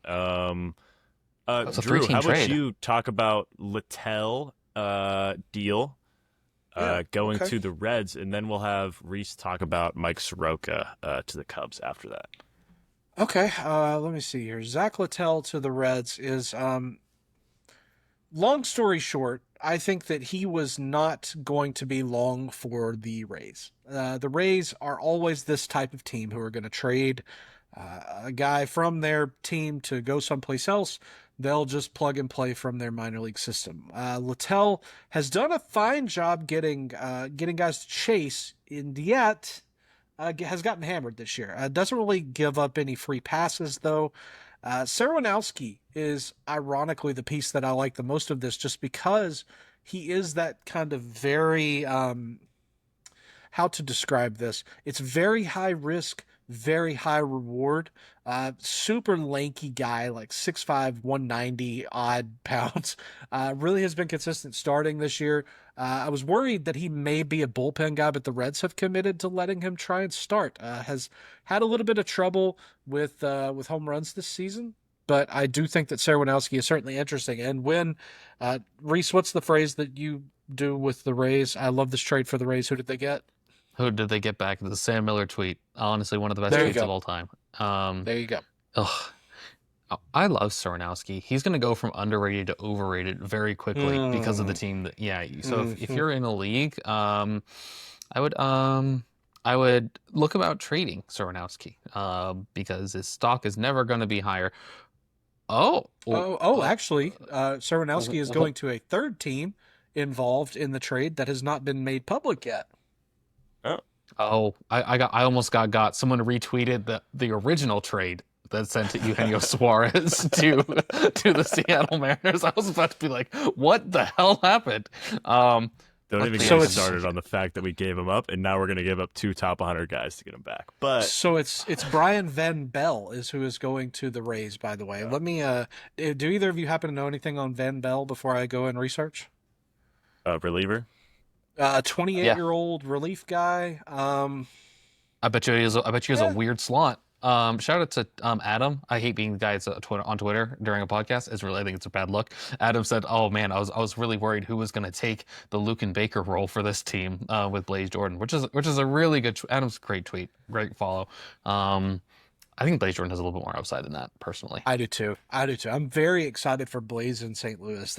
Speaker 2: That's a
Speaker 1: Drew,
Speaker 2: three-team
Speaker 1: how about
Speaker 2: trade.
Speaker 1: you talk about Littell deal going
Speaker 3: okay.
Speaker 1: to the Reds, and then we'll have Rhys talk about Mike Soroka to the Cubs after that.
Speaker 3: Okay, let me see here. Zach Littell to the Reds is, long story short, I think that he was not going to be long for the Rays. The Rays are always this type of team who are going to trade a guy from their team to go someplace else. They'll just plug and play from their minor league system. Littell has done a fine job getting guys to chase, and yet has gotten hammered this year. Doesn't really give up any free passes, though. Serwanowski is ironically the piece that I like the most of this, just because he is that kind of very, how to describe this? It's very high risk, very high reward. Super lanky guy, like 6'5", 190 odd pounds. Really has been consistent starting this year. I was worried that he may be a bullpen guy, but the Reds have committed to letting him try and start. Has had a little bit of trouble with home runs this season, but I do think that Serwanowski is certainly interesting. And when Rhys, what's the phrase that you do with the Rays? I love this trade for the Rays. Who did they get?
Speaker 2: Who did they get back? The Sam Miller tweet. Honestly, one of the best
Speaker 3: There you
Speaker 2: tweets
Speaker 3: go.
Speaker 2: of all time.
Speaker 3: There you go.
Speaker 2: Ugh. I love Saranowski. He's going to go from underrated to overrated very quickly because of the team that. Yeah. So if you're in a league, I would look about trading Saranowski because his stock is never going to be higher.
Speaker 3: Actually, Serwanowski is going to a third team involved in the trade that has not been made public yet.
Speaker 2: I almost got someone retweeted the original trade that sent Eugenio Suarez to the Seattle Mariners. I was about to be like, what the hell happened?
Speaker 1: Don't even
Speaker 3: So
Speaker 1: get
Speaker 3: it's-
Speaker 1: started on the fact that we gave him up, and now we're going to give up 2 top 100 guys to get him back. But
Speaker 3: So it's Brian Van Bell is who is going to the Rays, by the way. Let me do either of you happen to know anything on Van Bell before I go and research?
Speaker 1: reliever.
Speaker 3: 28-year-old relief guy.
Speaker 2: I bet you he has a weird slot. Shout out to Adam. I hate being the guy that's on Twitter during a podcast. I think it's a bad look. Adam said, "Oh man, I was really worried who was going to take the Lucan Baker role for this team with Blaze Jordan," which is a really good. Adam's great tweet, great follow. I think Blaze Jordan has a little bit more upside than that, personally.
Speaker 3: I do too. I'm very excited for Blaze in St. Louis.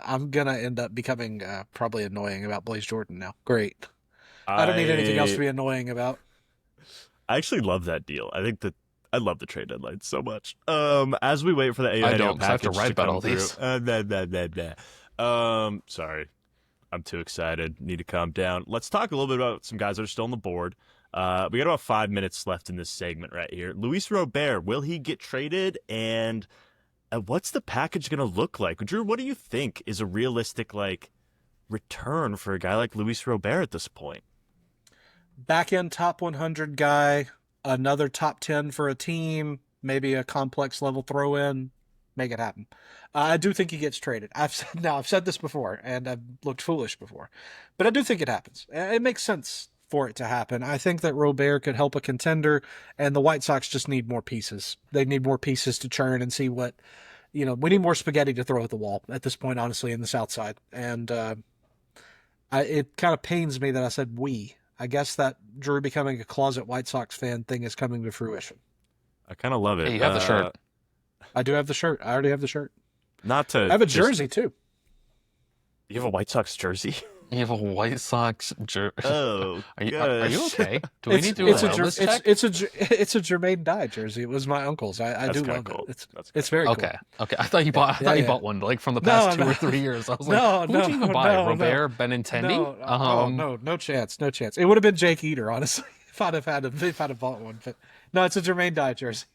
Speaker 3: I'm gonna end up becoming probably annoying about Blaze Jordan now. Great. I don't need anything else to be annoying about.
Speaker 1: I actually love that deal. I love the trade deadline so much. As we wait for the AIL
Speaker 2: I don't, 'cause I have to
Speaker 1: package
Speaker 2: write about
Speaker 1: come
Speaker 2: all these.
Speaker 1: through. Sorry, I'm too excited. Need to calm down. Let's talk a little bit about some guys that are still on the board. We got about 5 minutes left in this segment right here. Luis Robert, will he get traded? And what's the package going to look like? Drew, what do you think is a realistic return for a guy like Luis Robert at this point?
Speaker 3: Back end top 100 guy, another top 10 for a team, maybe a complex level throw in, make it happen. I do think he gets traded. I've said this before, and I've looked foolish before, but I do think it happens. It makes sense for it to happen. I think that Robert could help a contender, and the White Sox just need more pieces. They need more pieces to churn and see what, we need more spaghetti to throw at the wall at this point, honestly, in the South Side. And it kind of pains me that I said we. I guess that Drew becoming a closet White Sox fan thing is coming to fruition.
Speaker 1: I kind of love it.
Speaker 2: Hey, you have the shirt.
Speaker 3: I do have the shirt. I already have the shirt.
Speaker 1: Not to
Speaker 3: I have a jersey too.
Speaker 1: You have a White Sox jersey?
Speaker 2: You have a White Sox jersey.
Speaker 1: Oh,
Speaker 2: Are you
Speaker 1: gosh.
Speaker 2: okay? Do we need to do a
Speaker 3: it's
Speaker 2: wellness check?
Speaker 3: it's a Jermaine Dye jersey. It was my uncle's. I
Speaker 1: That's
Speaker 3: do
Speaker 1: kinda
Speaker 3: love
Speaker 1: cool.
Speaker 3: it.
Speaker 1: That's
Speaker 3: It's very cool.
Speaker 2: Okay. I thought you bought. I thought you bought one like from the past 2 or 3 years. I was like,
Speaker 3: No,
Speaker 2: who would you even buy?
Speaker 3: no,
Speaker 2: Robert Benintendi?
Speaker 3: no chance, no chance. It would have been Jake Eater, honestly, if I'd have bought one. But no, it's a Jermaine Dye jersey.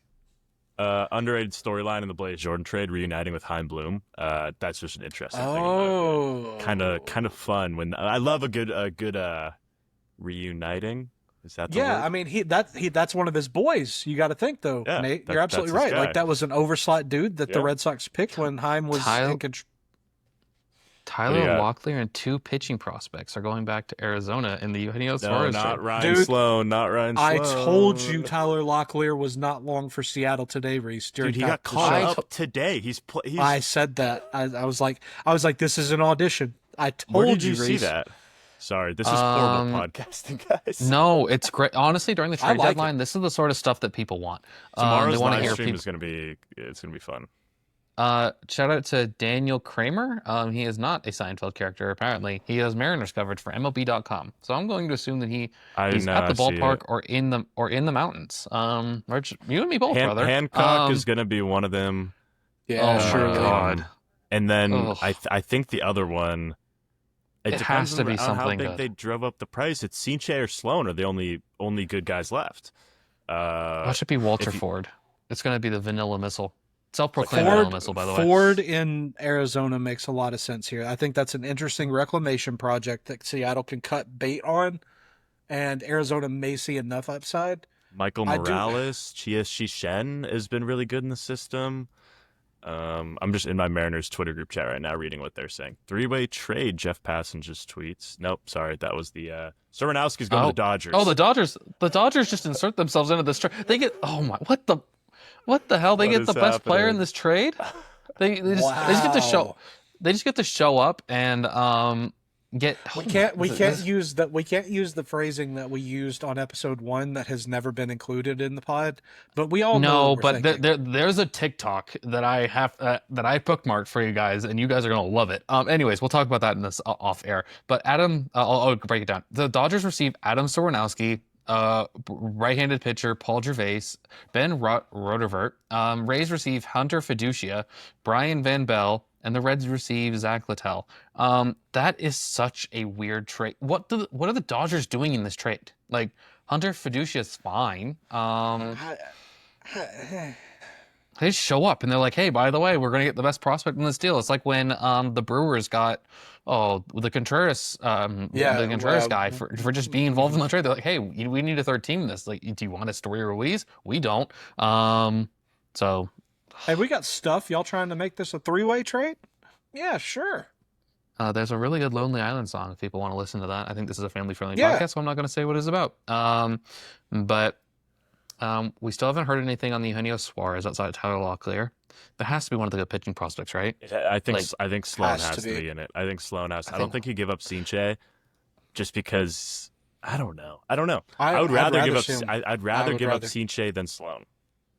Speaker 1: Underrated storyline in the Blaze Jordan trade, reuniting with Heim Bloom. That's just an interesting thing.
Speaker 3: Oh,
Speaker 1: Kind of fun when I love a good reuniting. Is that the word?
Speaker 3: I mean that's one of his boys. You got to think though,
Speaker 1: Yeah,
Speaker 3: Nate.
Speaker 1: that-
Speaker 3: You're
Speaker 1: that's
Speaker 3: absolutely
Speaker 1: his
Speaker 3: right.
Speaker 1: guy.
Speaker 3: Like that was an overslot dude that the
Speaker 1: Yeah.
Speaker 3: Red Sox picked when Heim was
Speaker 2: Tyler-
Speaker 3: in control.
Speaker 2: Tyler
Speaker 1: Yeah.
Speaker 2: Locklear and 2 pitching prospects are going back to Arizona in the Eugenio
Speaker 1: No,
Speaker 2: Suarez
Speaker 1: not
Speaker 2: trade.
Speaker 1: Ryan
Speaker 3: Dude,
Speaker 1: Sloan. Not Ryan Sloan.
Speaker 3: I told you Tyler Locklear was not long for Seattle today, Reese.
Speaker 1: Dude, he got
Speaker 3: Pat-
Speaker 1: called
Speaker 2: I
Speaker 1: up today. He's
Speaker 3: I said that. I was like, this is an audition. I told
Speaker 1: Where did you see
Speaker 3: Reese.
Speaker 1: that? Sorry, this is horrible
Speaker 2: Um,
Speaker 1: podcasting, guys.
Speaker 2: No, it's great. Honestly, during the
Speaker 3: I
Speaker 2: trade
Speaker 3: like
Speaker 2: deadline, this is the sort of stuff that people want. They
Speaker 1: Tomorrow's
Speaker 2: want to
Speaker 1: live
Speaker 2: hear
Speaker 1: stream
Speaker 2: people.
Speaker 1: is gonna be fun.
Speaker 2: Shout out to Daniel Kramer. He is not a Seinfeld character, apparently. He has Mariners coverage for MLB.com. So I'm going to assume that he's at the ballpark or in the mountains. Rich, you and me both, brother.
Speaker 1: Hancock is gonna be one of them.
Speaker 3: Yeah,
Speaker 2: Oh
Speaker 3: sure.
Speaker 2: my God.
Speaker 1: And then
Speaker 2: Ugh.
Speaker 1: I think the other one. It
Speaker 2: It
Speaker 1: depends
Speaker 2: has to be
Speaker 1: on how
Speaker 2: something
Speaker 1: big
Speaker 2: good.
Speaker 1: they drove up the price. It's Sinche or Sloan are the only good guys left.
Speaker 2: That should be Walter
Speaker 1: if you-
Speaker 2: Ford. It's going to be the vanilla missile. Self-proclaimed
Speaker 3: Ford,
Speaker 2: vanilla missile, by the way.
Speaker 3: Ford in Arizona makes a lot of sense here. I think that's an interesting reclamation project that Seattle can cut bait on, and Arizona may see enough upside.
Speaker 1: Michael
Speaker 3: I do-
Speaker 1: Morales, Chia Shen has been really good in the system. I'm just in my Mariners Twitter group chat right now reading what they're saying. 3-way trade, Jeff Passange's tweets. Nope, sorry, that was the Soronowski's going to the Dodgers.
Speaker 2: Oh, the Dodgers just insert themselves into this trade. They get what the hell? They
Speaker 1: What
Speaker 2: get
Speaker 1: is
Speaker 2: the best player in
Speaker 1: happening?
Speaker 2: this trade. They just get to show. They just get to show up and get.
Speaker 3: We can't use the phrasing that we used on episode 1 that has never been included in the pod. But we all know.
Speaker 2: No,
Speaker 3: what we're
Speaker 2: but
Speaker 3: thinking.
Speaker 2: there's a TikTok that I have that I bookmarked for you guys, and you guys are gonna love it. Anyways, we'll talk about that in this off air. But Adam, I'll break it down. The Dodgers receive Adam Soronowski, right-handed pitcher Paul Gervais, Ben Rodervert. Rays receive Hunter Fiducia, Brian Van Bell, and the Reds receive Zach Littell. That is such a weird trade. What are the Dodgers doing in this trade? Like, Hunter Fiducia is fine. They just show up and they're like, hey, by the way, we're going to get the best prospect in this deal. It's like when the Brewers got the Contreras guy for just being involved in the trade. They're like, hey, we need a third team in this. Like, do you want a Story Ruiz? We don't. So
Speaker 3: Hey, we got stuff. Y'all trying to make this a 3-way trade? Yeah, sure.
Speaker 2: there's a really good Lonely Island song if people want to listen to that. I think this is a family-friendly
Speaker 3: Yeah.
Speaker 2: podcast, so I'm not going to say what it's about. But we still haven't heard anything on the Eugenio Suarez outside of Tyler Locklear. That has to be one of the good pitching prospects, right?
Speaker 1: I think Sloan
Speaker 3: Has
Speaker 1: has
Speaker 3: to
Speaker 1: to
Speaker 3: be.
Speaker 1: be in it. I think Sloan has. I
Speaker 3: think-
Speaker 1: don't think he'd give up Sinche, just because I don't know. I would
Speaker 3: I'd
Speaker 1: rather give up.
Speaker 3: see him-
Speaker 1: I'd rather
Speaker 3: would
Speaker 1: give up
Speaker 3: rather-
Speaker 1: Sinche than Sloan.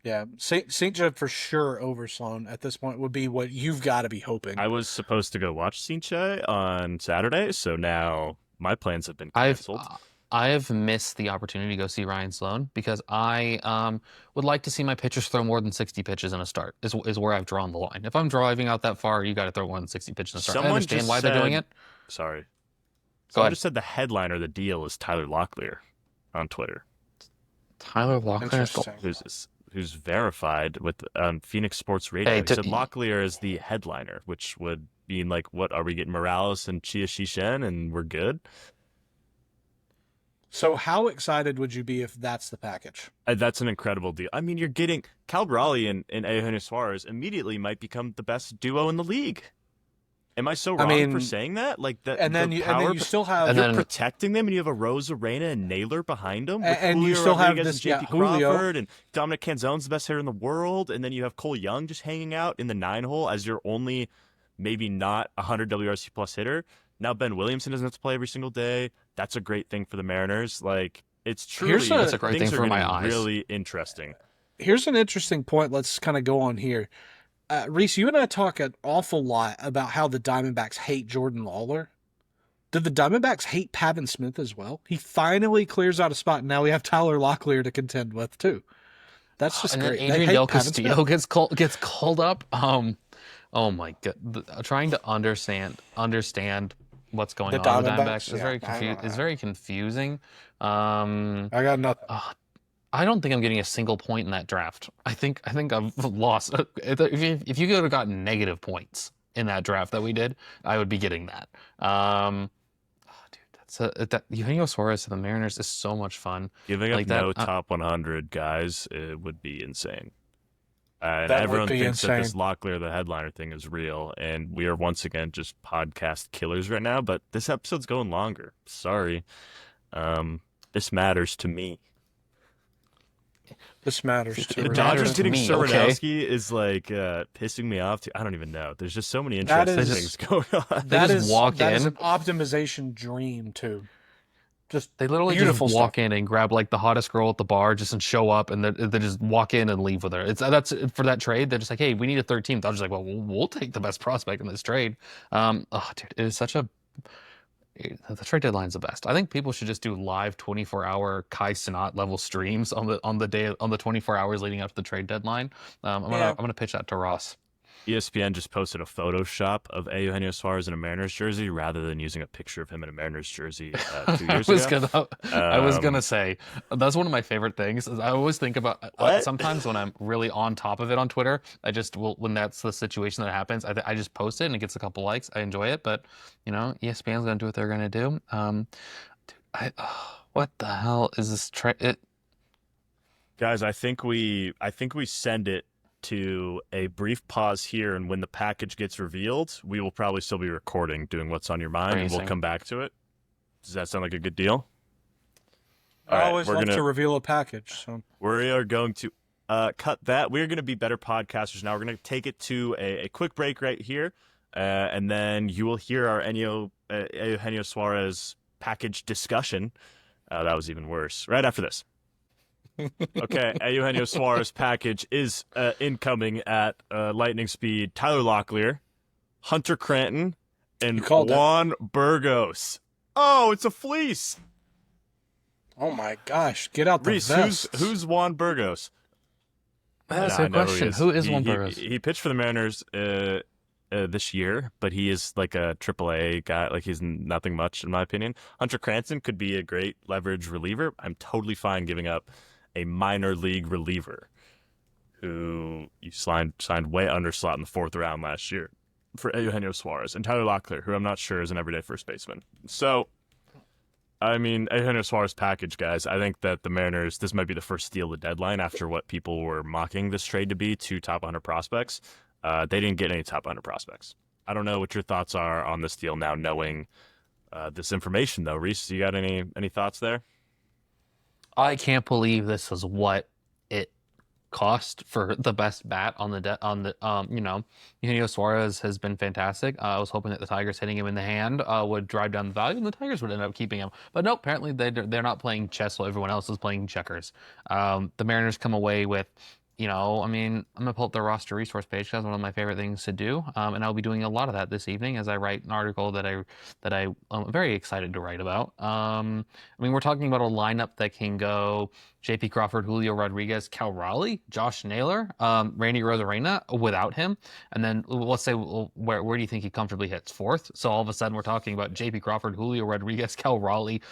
Speaker 3: Yeah, St. Joe for sure over Sloan at this point would be what you've got to be hoping.
Speaker 1: I was supposed to go watch Sinche on Saturday, so now my plans have been
Speaker 2: I've
Speaker 1: canceled.
Speaker 2: I have missed the opportunity to go see Ryan Sloan because I would like to see my pitchers throw more than 60 pitches in a start. Is where I've drawn the line. If I'm driving out that far, you got to throw more than 60 pitches in a start. I
Speaker 1: Someone
Speaker 2: understand
Speaker 1: just
Speaker 2: why they're doing
Speaker 1: said-
Speaker 2: it.
Speaker 1: Sorry.
Speaker 2: Go
Speaker 1: Someone
Speaker 2: ahead.
Speaker 1: just said the headliner of the deal is Tyler Locklear on Twitter,
Speaker 2: Tyler Locklear.
Speaker 3: Interesting.
Speaker 1: who's verified with Phoenix Sports Radio.
Speaker 2: Hey,
Speaker 1: He said Locklear is the headliner, which would mean like, what are we getting? Morales and Chia Shen, and we're good.
Speaker 3: So how excited would you be if that's the package?
Speaker 1: That's an incredible deal. I mean, you're getting Cal Raleigh and Eugenio Suarez immediately might become the best duo in the league. Am I so wrong
Speaker 3: mean,
Speaker 1: for saying that? Like that,
Speaker 3: And then
Speaker 1: the
Speaker 3: you
Speaker 1: power
Speaker 3: still have
Speaker 2: And
Speaker 1: you're
Speaker 2: then-
Speaker 1: protecting them, and you have a Rose Arena and Naylor behind them. With
Speaker 3: And you
Speaker 1: Julio
Speaker 3: still have
Speaker 1: Rodriguez
Speaker 3: this-
Speaker 1: and JP
Speaker 3: Julio.
Speaker 1: Crawford and Dominic Canzone's the best hitter in the world, and then you have Cole Young just hanging out in the 9-hole as your only, maybe not 100 WRC plus hitter. Now Ben Williamson doesn't have to play every single day. That's a great thing for the Mariners. Like it's truly
Speaker 2: That's a great
Speaker 1: things
Speaker 2: thing
Speaker 1: are
Speaker 2: for my
Speaker 1: getting
Speaker 2: eyes.
Speaker 1: really interesting.
Speaker 3: Here's an interesting point. Let's kind of go on here. Reese, you and I talk an awful lot about how the Diamondbacks hate Jordan Lawler. Did the Diamondbacks hate Pavin Smith as well? He finally clears out a spot, and now we have Tyler Locklear to contend with too. That's just
Speaker 2: And
Speaker 3: great.
Speaker 2: then
Speaker 3: They
Speaker 2: Adrian
Speaker 3: hate
Speaker 2: Del
Speaker 3: Pavin
Speaker 2: Castillo
Speaker 3: Smith.
Speaker 2: gets called up. Oh my god, trying to understand what's going
Speaker 3: The
Speaker 2: on with the
Speaker 3: Diamondbacks?
Speaker 2: Diamondbacks is
Speaker 3: Yeah,
Speaker 2: very confusing.
Speaker 3: I got nothing.
Speaker 2: I don't think I'm getting a single point in that draft. I think I've lost. If you could have gotten negative points in that draft that we did, I would be getting that. Dude, that Eugenio Suarez to the Mariners is so much fun.
Speaker 1: Giving up
Speaker 2: Like that,
Speaker 1: no top 100 guys, it would be insane. And
Speaker 3: That would
Speaker 1: everyone
Speaker 3: be
Speaker 1: thinks that this
Speaker 3: insane.
Speaker 1: Locklear, the headliner thing, is real. And we are once again just podcast killers right now. But this episode's going longer. Sorry. This matters to me.
Speaker 3: This matters to
Speaker 1: The
Speaker 3: Renata.
Speaker 1: Dodgers getting
Speaker 2: me,
Speaker 1: Soronowski is like pissing me off. I don't even know. There's just so many
Speaker 3: That
Speaker 1: interesting
Speaker 3: is-
Speaker 1: things going on.
Speaker 2: They just walk
Speaker 3: that is
Speaker 2: in.
Speaker 3: an optimization dream too. Just
Speaker 2: They literally
Speaker 3: beautiful
Speaker 2: just
Speaker 3: stuff.
Speaker 2: walk in and grab like the hottest girl at the bar, just and show up, and they just walk in and leave with her. That's for that trade. They're just like, hey, we need a 13th. I was just like, well, we'll take the best prospect in this trade. Oh, dude, it is such a the trade deadline's the best. I think people should just do live 24-hour Kai Cenat level streams on the 24 hours leading up to the trade deadline. I'm gonna pitch that to Ross.
Speaker 1: ESPN just posted a Photoshop of Eugenio Suarez in a Mariners jersey rather than using a picture of him in a Mariners jersey 2 years ago.
Speaker 2: I was gonna say that's one of my favorite things. Is I always think about sometimes when I'm really on top of it on Twitter, I just will when that's the situation that happens, I just post it and it gets a couple likes. I enjoy it, but ESPN's gonna do what they're gonna do. Dude, what the hell is this trade?
Speaker 1: Guys, I think we send it to a brief pause here, and when the package gets revealed, we will probably still be recording, doing what's on your mind, and we'll come back to it. Does that sound like a good deal?
Speaker 3: I always love to reveal a package. So
Speaker 1: we are going to cut that. We're going to be better podcasters now. We're going to take it to a quick break right here, and then you will hear our Eugenio Suarez package discussion. That was even worse. Right after this. Okay, Eugenio Suarez package is incoming at lightning speed. Tyler Locklear, Hunter Cranton, and Juan Burgos. Oh, it's a fleece.
Speaker 3: Oh my gosh, get out the
Speaker 1: Rhys,
Speaker 3: vest.
Speaker 1: who's Juan Burgos?
Speaker 2: That's a question. Who is Juan Burgos?
Speaker 1: He pitched for the Mariners this year, but he is like a AAA guy. Like, he's nothing much, in my opinion. Hunter Cranton could be a great leverage reliever. I'm totally fine giving up a minor league reliever who you signed way under slot in the 4th round last year for Eugenio Suarez, and Tyler Locklear, who I'm not sure is an everyday first baseman. So, I mean, Eugenio Suarez package, guys, I think that the Mariners, this might be the first steal of the deadline after what people were mocking this trade to be, 2 top 100 prospects. They didn't get any top 100 prospects. I don't know what your thoughts are on this deal now, knowing this information, though. Rhys, you got any thoughts there?
Speaker 2: I can't believe this is what it cost for the best bat on Eugenio Suarez has been fantastic. I was hoping that the Tigers hitting him in the hand would drive down the value, and the Tigers would end up keeping him. But no, apparently they're not playing chess while everyone else is playing checkers. The Mariners come away with, I mean, I'm gonna pull up the roster resource page. That's one of my favorite things to do, and I'll be doing a lot of that this evening as I write an article that I'm very excited to write about. I mean, we're talking about a lineup that can go J.P. Crawford, Julio Rodriguez, Cal Raleigh, Josh Naylor, Randy Rosarena without him, and then let's say where do you think he comfortably hits? 4th. So all of a sudden we're talking about J.P. Crawford, Julio Rodriguez, Cal Raleigh,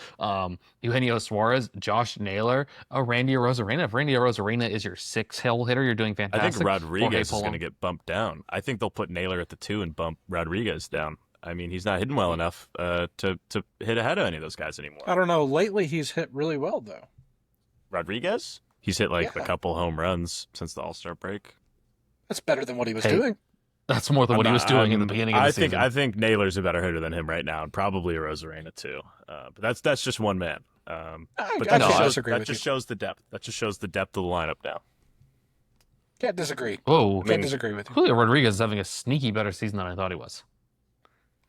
Speaker 2: Eugenio Suarez, Josh Naylor, Randy Rosarena. If Randy Rosarena is your 6th hole hitter, you're doing fantastic.
Speaker 1: I think Rodriguez is going to get bumped down. I think they'll put Naylor at the 2 and bump Rodriguez down. I mean, he's not hitting well enough to hit ahead of any of those guys anymore.
Speaker 3: I don't know. Lately, he's hit really well, though.
Speaker 1: Rodriguez? He's hit a couple home runs since the All-Star break.
Speaker 3: That's better than what he was doing.
Speaker 2: That's more than what he was doing in the beginning of the season.
Speaker 1: I think Naylor's a better hitter than him right now, and probably a Rosarena too. But that's just one man. But that just shows the depth. That just shows the depth of the lineup now.
Speaker 3: Can't disagree.
Speaker 2: Oh,
Speaker 3: can't disagree with you.
Speaker 2: Julio Rodriguez is having a sneaky better season than I thought he was.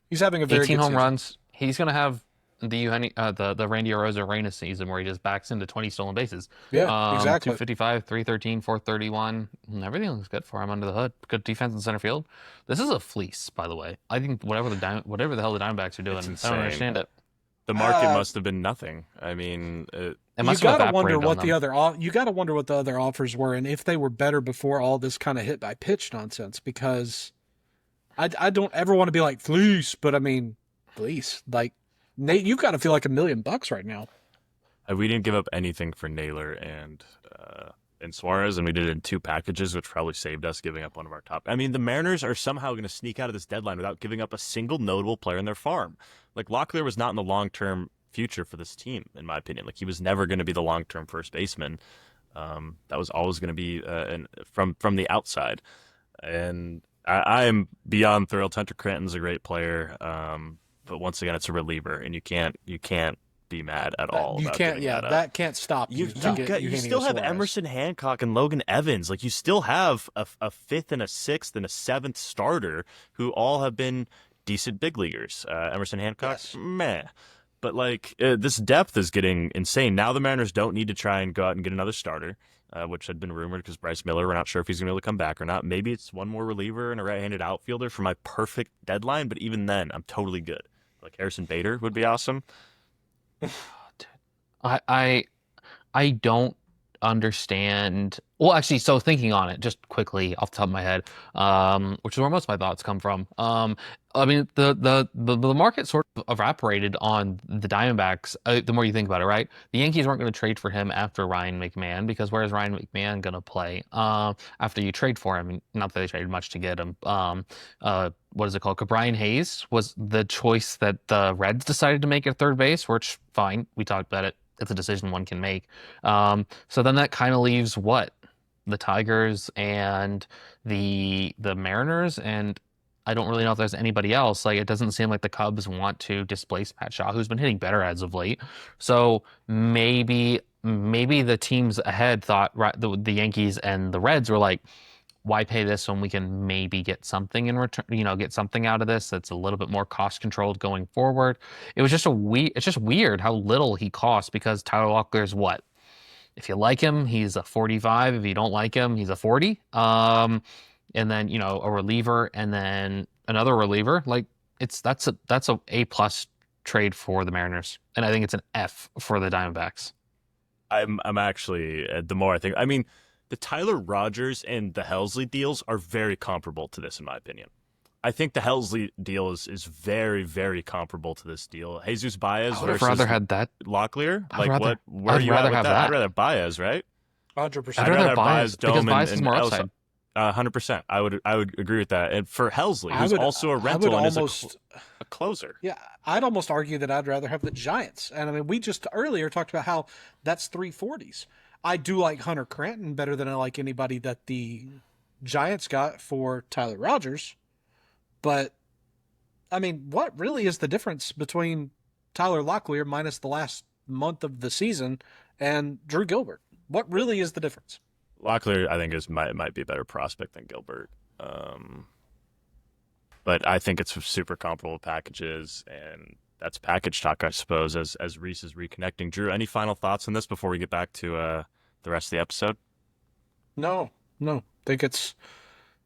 Speaker 3: He's having a very
Speaker 2: 18
Speaker 3: good
Speaker 2: home
Speaker 3: season.
Speaker 2: runs. He's going to have the Randy Arozarena season where he just backs into 20 stolen bases.
Speaker 3: Yeah, exactly.
Speaker 2: 255, 313, 431. Everything looks good for him under the hood. Good defense in center field. This is a fleece, by the way. I think whatever the hell the Diamondbacks are doing, I
Speaker 1: insane.
Speaker 2: don't understand it.
Speaker 1: The market must have been nothing. I mean,
Speaker 2: It
Speaker 3: You
Speaker 2: must have
Speaker 3: gotta wonder
Speaker 2: evaporated
Speaker 3: what
Speaker 2: on
Speaker 3: the
Speaker 2: them.
Speaker 3: other you gotta wonder what the other offers were and if they were better before all this kind of hit by pitch nonsense. Because I don't ever want to be like fleece, but I mean fleece. Like Nate, you got to feel like $1 million right now.
Speaker 1: we didn't give up anything for Naylor and Suarez, and we did it in 2 packages, which probably saved us giving up one of our top. I mean, the Mariners are somehow going to sneak out of this deadline without giving up a single notable player in their farm. Like, Locklear was not in the long-term future for this team, in my opinion. Like, he was never going to be the long-term first baseman. That was always going to be from the outside. And I am beyond thrilled. Hunter Cranton's a great player, but once again, it's a reliever, and you can't be mad at all.
Speaker 3: You
Speaker 1: about
Speaker 3: can't.
Speaker 1: giving
Speaker 3: Yeah,
Speaker 1: that
Speaker 3: can't stop you.
Speaker 1: You still have Emerson Hancock and Logan Evans. Like, you still have a 5th and a 6th and a 7th starter who all have been decent big leaguers. Emerson Hancock, meh. But like this depth is getting insane. Now the Mariners don't need to try and go out and get another starter, which had been rumored because Bryce Miller, we're not sure if he's going to be able to come back or not. Maybe it's one more reliever and a right-handed outfielder for my perfect deadline. But even then, I'm totally good. Like Harrison Bader would be awesome.
Speaker 2: I don't understand. Well, actually, so thinking on it, just quickly off the top of my head, which is where most of my thoughts come from. I mean, the market sort of evaporated on the Diamondbacks. The more you think about it, right? The Yankees weren't going to trade for him after Ryan McMahon because where is Ryan McMahon going to play after you trade for him? Not that they traded much to get him. What is it called? Brian Hayes was the choice that the Reds decided to make at third base, which fine. We talked about it. It's a decision one can make. So then that kind of leaves what? The Tigers and the Mariners, and I don't really know if there's anybody else. Like, it doesn't seem like the Cubs want to displace Matt Shaw, who's been hitting better as of late. So maybe the teams ahead thought, right, the Yankees and the Reds were like, why pay this when we can maybe get something in return, get something out of this that's a little bit more cost controlled going forward. It's just weird how little he costs because Tyler Locklear's what? If you like him, he's a 45. If you don't like him, he's a 40. And then, a reliever and then another reliever. Like that's a A+ trade for the Mariners. And I think it's an F for the Diamondbacks.
Speaker 1: I'm actually, the more I think, I mean, the Tyler Rogers and the Helsley deals are very comparable to this, in my opinion. I think the Helsley deal is very, very comparable to this deal. Jesus Baez versus
Speaker 2: rather had that.
Speaker 1: Locklear.
Speaker 2: I'd rather have
Speaker 1: that?
Speaker 2: that.
Speaker 1: I'd rather have Baez, right?
Speaker 3: 100%.
Speaker 2: I'd rather have Baez because
Speaker 1: Dome,
Speaker 2: Baez is more upside.
Speaker 1: 100%. I would agree with that. And for Helsley, who's also a rental and is a closer.
Speaker 3: Yeah, I'd almost argue that I'd rather have the Giants. And I mean, we just earlier talked about how that's 340s. I do like Hunter Cranton better than I like anybody that the Giants got for Tyler Rogers. But, I mean, what really is the difference between Tyler Locklear minus the last month of the season and Drew Gilbert? What really is the difference?
Speaker 1: Locklear, I think, might be a better prospect than Gilbert. But I think it's super comparable packages, and that's package talk, I suppose, as Rhys is reconnecting. Drew, any final thoughts on this before we get back to the rest of the episode?
Speaker 3: No. Think it's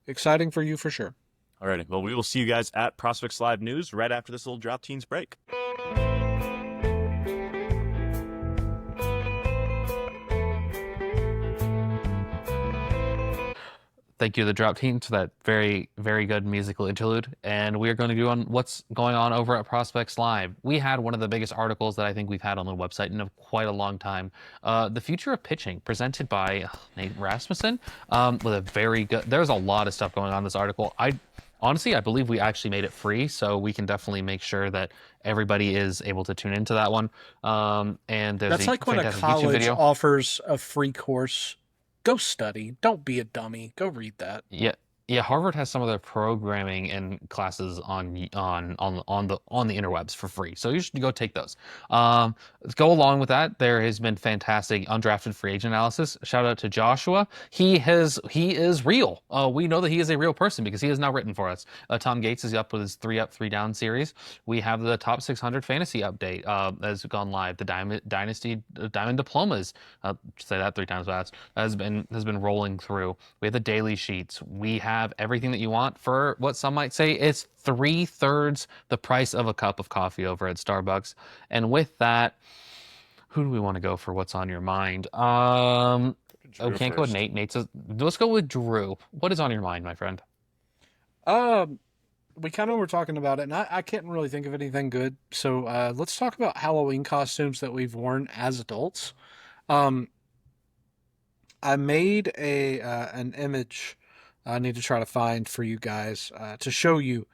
Speaker 3: exciting for you for sure.
Speaker 1: Alrighty. Well, we will see you guys at Prospects Live News right after this little Drop Teens break.
Speaker 2: Thank you, the Drop Teens, for that very, very good musical interlude. And we are going to do on what's going on over at Prospects Live. We had one of the biggest articles that I think we've had on the website in quite a long time. The Future of Pitching, presented by Nate Rasmussen, with a very good. There's a lot of stuff going on in this article. Honestly, I believe we actually made it free, so we can definitely make sure that everybody is able to tune into that one. And there's
Speaker 3: That's like when a college offers a free course. Go study. Don't be a dummy. Go read that.
Speaker 2: Yeah. Yeah, Harvard has some of their programming and classes on the interwebs for free, so you should go take those. Go along with that. There has been fantastic undrafted free agent analysis. Shout out to Joshua. He is real. We know that he is a real person because he has now written for us. Tom Gates is up with his 3 up, 3 down series. We have the top 600 fantasy update has gone live. The Diamond Dynasty Diamond Diplomas, say that 3 times fast, has been rolling through. We have the daily sheets. We have everything that you want for what some might say is 3/3 the price of a cup of coffee over at Starbucks. And with that, who do we want to go for what's on your mind? Oh,
Speaker 1: Drew
Speaker 2: can't go with
Speaker 1: first.
Speaker 2: Nate. Nate says, let's go with Drew. What is on your mind, my friend?
Speaker 3: We kind of were talking about it, and I can't really think of anything good. So let's talk about Halloween costumes that we've worn as adults. Um, I made an image I need to try to find for you guys to show you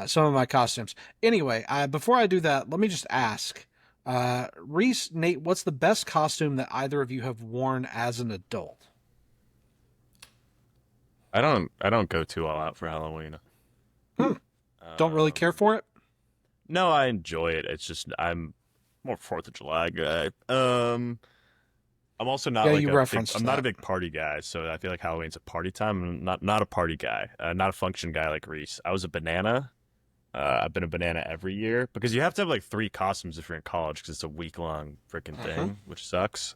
Speaker 3: some of my costumes. Anyway, before I do that, let me just ask, Rhys, Nate, what's the best costume that either of you have worn as an adult?
Speaker 1: I don't go too all out for Halloween.
Speaker 3: Don't really care for it?
Speaker 1: No, I enjoy it. It's just I'm more 4th of July guy. I'm also not
Speaker 3: Yeah,
Speaker 1: like
Speaker 3: you
Speaker 1: a big,
Speaker 3: referenced
Speaker 1: I'm not a
Speaker 3: that.
Speaker 1: big party guy, so I feel like Halloween's a party time. I'm not a party guy, not a function guy like Reese. I was a banana. I've been a banana every year because you have to have like 3 costumes if you're in college because it's a week-long freaking thing, which sucks.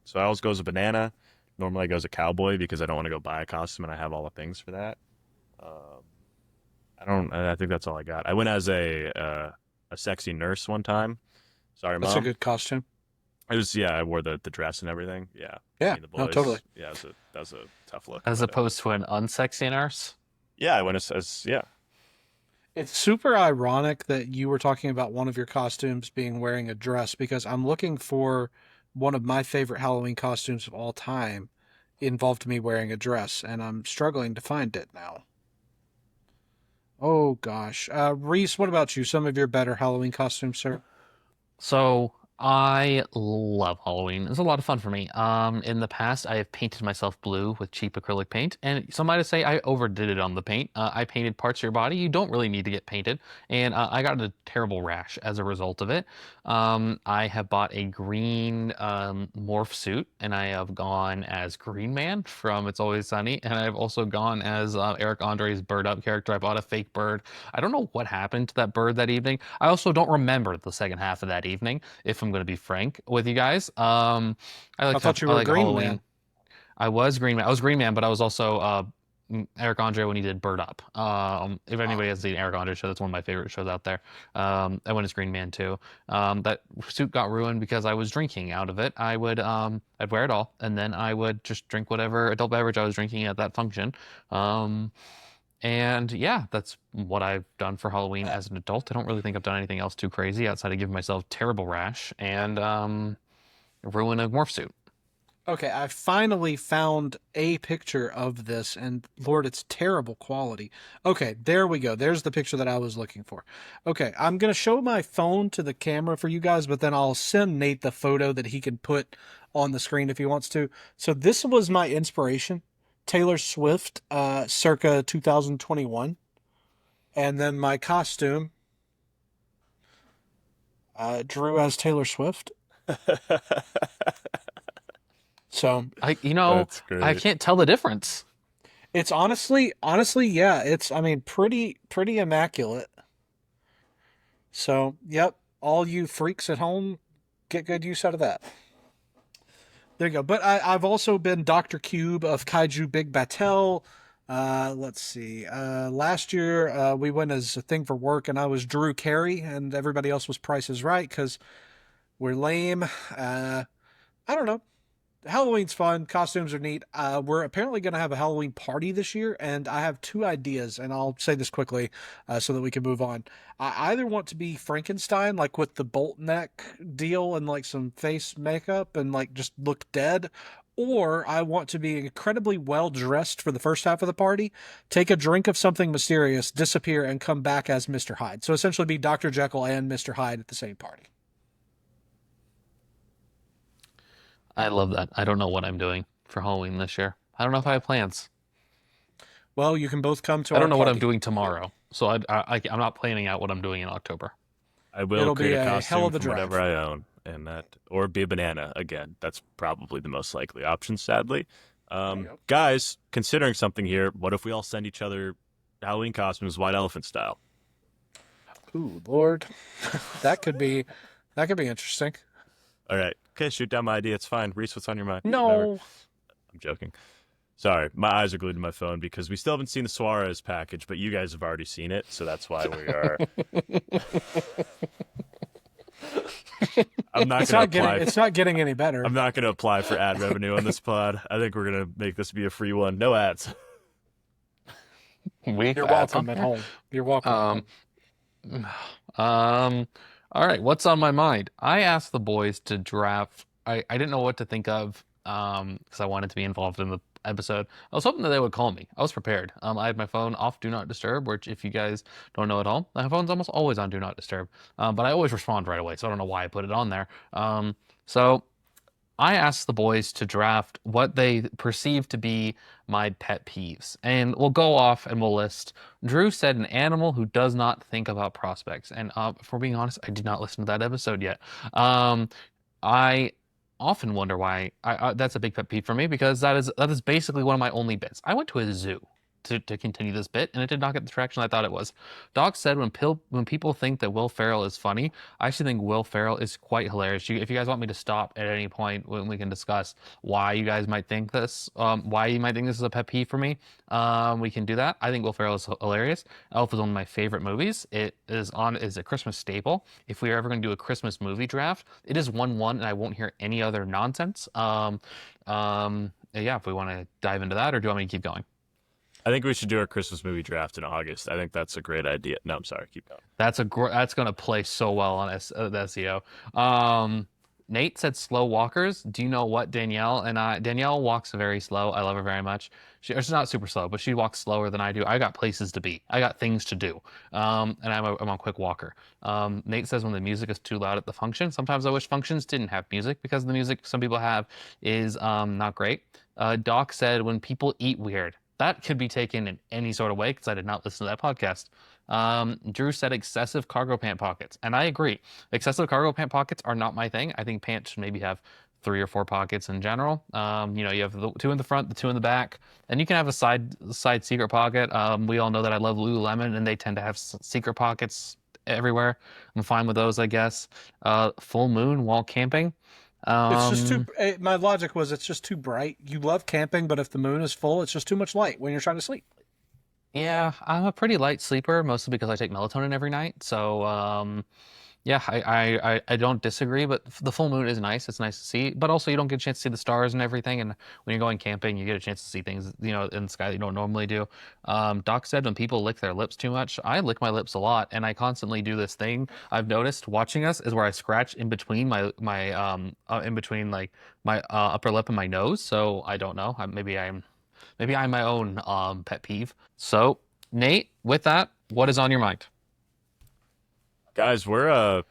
Speaker 1: So I always go as a banana. Normally I go as a cowboy because I don't want to go buy a costume and I have all the things for that. Um, I don't. I think that's all I got. I went as a sexy nurse one time. Sorry,
Speaker 3: That's a
Speaker 1: mom.
Speaker 3: good costume.
Speaker 1: It was yeah. I wore the dress and everything. Yeah, me
Speaker 3: Yeah,
Speaker 1: and the
Speaker 3: no, totally.
Speaker 1: boys. Yeah, that was a tough look.
Speaker 2: As
Speaker 1: But
Speaker 2: opposed to an unsexy nurse?
Speaker 1: yeah, I went as yeah.
Speaker 3: It's super ironic that you were talking about one of your costumes being wearing a dress because I'm looking for one of my favorite Halloween costumes of all time involved me wearing a dress, and I'm struggling to find it now. Oh gosh. Reese, what about you? Some of your better Halloween costumes, sir?
Speaker 2: So I love Halloween. It's a lot of fun for me. In the past, I have painted myself blue with cheap acrylic paint, and some might say I overdid it on the paint. I painted parts of your body you don't really need to get painted, and I got a terrible rash as a result of it. I have bought a green morph suit, and I have gone as Green Man from It's Always Sunny, and I've also gone as Eric Andre's Bird Up character. I bought a fake bird. I don't know what happened to that bird that evening. I also don't remember the second half of that evening, if I'm going to be frank with you guys.
Speaker 3: I thought you
Speaker 2: I
Speaker 3: were a
Speaker 2: like
Speaker 3: green
Speaker 2: Halloween.
Speaker 3: man.
Speaker 2: I was Green Man. I was Green Man, but I was also Eric Andre when he did Bird Up. If anybody has seen Eric Andre show, that's one of my favorite shows out there. I went as Green Man too. That suit got ruined because I was drinking out of it. I'd wear it all, and then I would just drink whatever adult beverage I was drinking at that function. And yeah, that's what I've done for Halloween as an adult. I don't really think I've done anything else too crazy outside of giving myself terrible rash and ruin a morph suit.
Speaker 3: Okay, I finally found a picture of this, and Lord, it's terrible quality. Okay, there we go. There's the picture that I was looking for. Okay, I'm going to show my phone to the camera for you guys, but then I'll send Nate the photo that he can put on the screen if he wants to. So this was my inspiration, Taylor Swift, circa 2021. And then my costume, Drew as Taylor Swift. So
Speaker 1: That's
Speaker 2: I
Speaker 1: great.
Speaker 2: can't tell the difference.
Speaker 3: it's honestly, yeah, it's, I mean, pretty immaculate. So, yep, all you freaks at home, get good use out of that. There you go. But I've also been Dr. Cube of Kaiju Big Battel. Let's see. Last year, we went as a thing for work, and I was Drew Carey, and everybody else was Price is Right because we're lame. I don't know. Halloween's fun. Costumes are neat. We're apparently going to have a Halloween party this year, and I have 2 ideas, and I'll say this quickly so that we can move on. I either want to be Frankenstein, like with the bolt neck deal and like some face makeup and like just look dead, or I want to be incredibly well dressed for the first half of the party, take a drink of something mysterious, disappear, and come back as Mr. Hyde. So essentially be Dr. Jekyll and Mr. Hyde at the same party.
Speaker 2: I love that. I don't know what I'm doing for Halloween this year. I don't know if I have plans.
Speaker 3: Well, you can both come to
Speaker 2: I
Speaker 3: our
Speaker 2: don't know what I'm
Speaker 3: party.
Speaker 2: doing tomorrow, so I'm not planning out what I'm doing in October.
Speaker 1: I will
Speaker 3: It'll be
Speaker 1: create a
Speaker 3: a hell
Speaker 1: costume
Speaker 3: of a
Speaker 1: from whatever
Speaker 3: drive.
Speaker 1: I own, and that, or be a banana again. That's probably the most likely option, sadly.
Speaker 3: you go.
Speaker 1: Guys, considering something here, what if we all send each other Halloween costumes, white elephant style?
Speaker 3: Ooh, Lord, that could be interesting.
Speaker 1: All right, okay, shoot down my idea. It's fine. Rhys, what's on your mind?
Speaker 2: No.
Speaker 1: Whatever. I'm joking. Sorry, my eyes are glued to my phone because we still haven't seen the Suarez package, but you guys have already seen it, so that's why we are. I'm not
Speaker 3: It's
Speaker 1: going
Speaker 3: not
Speaker 1: to apply.
Speaker 3: getting. It's not getting any better.
Speaker 1: I'm not going to apply for ad revenue on this pod. I think we're going to make this be a free one. No ads.
Speaker 3: You're welcome at home. You're welcome.
Speaker 2: All right, what's on my mind? I asked the boys to draft. I didn't know what to think of because I wanted to be involved in the episode. I was hoping that they would call me. I was prepared. I had my phone off Do Not Disturb, which if you guys don't know at all, my phone's almost always on Do Not Disturb. But I always respond right away, so I don't know why I put it on there. So I asked the boys to draft what they perceive to be my pet peeves. And we'll go off and we'll list. Drew said an animal who does not think about prospects. And if we're being honest, I did not listen to that episode yet. I often wonder why that's a big pet peeve for me because that is basically one of my only bits. I went to a zoo to continue this bit, and it did not get the traction I thought it was. Doc said when people think that Will Ferrell is funny, I actually think Will Ferrell is quite hilarious. If you guys want me to stop at any point when we can discuss why you guys might think this, why you might think this is a pet peeve for me, we can do that. I think Will Ferrell is hilarious. Elf is one of my favorite movies. It is a Christmas staple. If we are ever going to do a Christmas movie draft, it is 1-1, and I won't hear any other nonsense. Yeah, if we want to dive into that, or do you want me to keep going?
Speaker 1: I think we should do our Christmas movie draft in August. I think that's a great idea. No, I'm sorry. Keep going.
Speaker 2: That's going to play so well on the SEO. Nate said slow walkers. Do you know what Danielle walks very slow. I love her very much. She's not super slow, but she walks slower than I do. I got places to be. I got things to do. And I'm a quick walker. Nate says when the music is too loud at the function. Sometimes I wish functions didn't have music because the music some people have is not great. Doc said when people eat weird. That could be taken in any sort of way because I did not listen to that podcast. Drew said excessive cargo pant pockets. And I agree. Excessive cargo pant pockets are not my thing. I think pants should maybe have 3 or 4 pockets in general. You have the 2 in the front, the 2 in the back, and you can have a side secret pocket. We all know that I love Lululemon, and they tend to have secret pockets everywhere. I'm fine with those, I guess. Full moon while camping.
Speaker 3: It's just too. My logic was it's just too bright. You love camping, but if the moon is full, it's just too much light when you're trying to sleep.
Speaker 2: Yeah, I'm a pretty light sleeper, mostly because I take melatonin every night. So, yeah, I don't disagree. But the full moon is nice. It's nice to see. But also, you don't get a chance to see the stars and everything. And when you're going camping, you get a chance to see things, in the sky that you don't normally do. Doc said when people lick their lips too much, I lick my lips a lot, and I constantly do this thing. I've noticed watching us is where I scratch in between my like my upper lip and my nose. So I don't know. Maybe I'm my own pet peeve. So, Nate, with that, what is on your mind?
Speaker 1: Guys, we're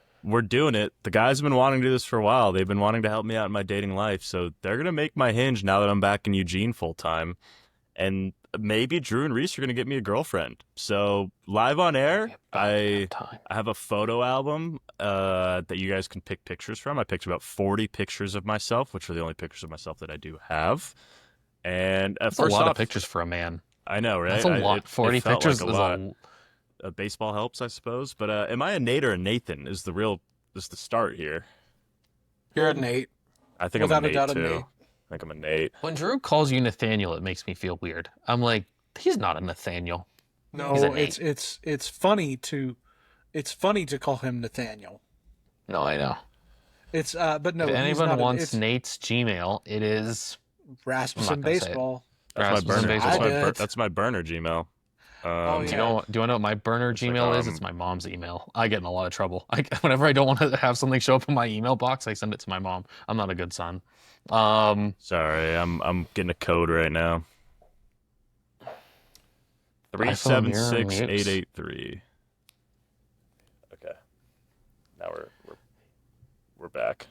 Speaker 1: doing it. The guys have been wanting to do this for a while. They've been wanting to help me out in my dating life, so they're gonna make my hinge now that I'm back in Eugene full time. And maybe Drew and Rhys are gonna get me a girlfriend. So live on air, I have a photo album that you guys can pick pictures from. I picked about 40 pictures of myself, which are the only pictures of myself that I do have. And
Speaker 2: that's a lot of pictures for a man.
Speaker 1: I know, right?
Speaker 2: That's a lot. 40 pictures
Speaker 1: like
Speaker 2: is
Speaker 1: a lot. Baseball helps, I suppose. But am I a Nate or a Nathan? Is the start here?
Speaker 3: You're a Nate.
Speaker 1: I think
Speaker 3: Without
Speaker 1: I'm a
Speaker 3: a doubt,
Speaker 1: Nate
Speaker 3: a
Speaker 1: too.
Speaker 3: Nate.
Speaker 1: I think I'm a Nate.
Speaker 2: When Drew calls you Nathaniel, it makes me feel weird. I'm like, he's not a Nathaniel.
Speaker 3: No,
Speaker 2: He's a Nate.
Speaker 3: it's funny to call him Nathaniel.
Speaker 2: No, I know.
Speaker 3: It's but no.
Speaker 2: If
Speaker 3: he's
Speaker 2: anyone
Speaker 3: not
Speaker 2: wants Nate's Gmail, it is
Speaker 3: Rasmussen Baseball.
Speaker 1: That's my burner.
Speaker 2: Baseball.
Speaker 1: That's my burner Gmail.
Speaker 3: Oh,
Speaker 2: Do
Speaker 3: yeah.
Speaker 2: you want to know what my burner
Speaker 1: It's
Speaker 2: Gmail
Speaker 1: like,
Speaker 2: is? It's my mom's email. I get in a lot of trouble. Whenever I don't want to have something show up in my email box, I send it to my mom. I'm not a good son.
Speaker 1: Sorry, I'm getting a code right now. 376883. Okay. Now we're back.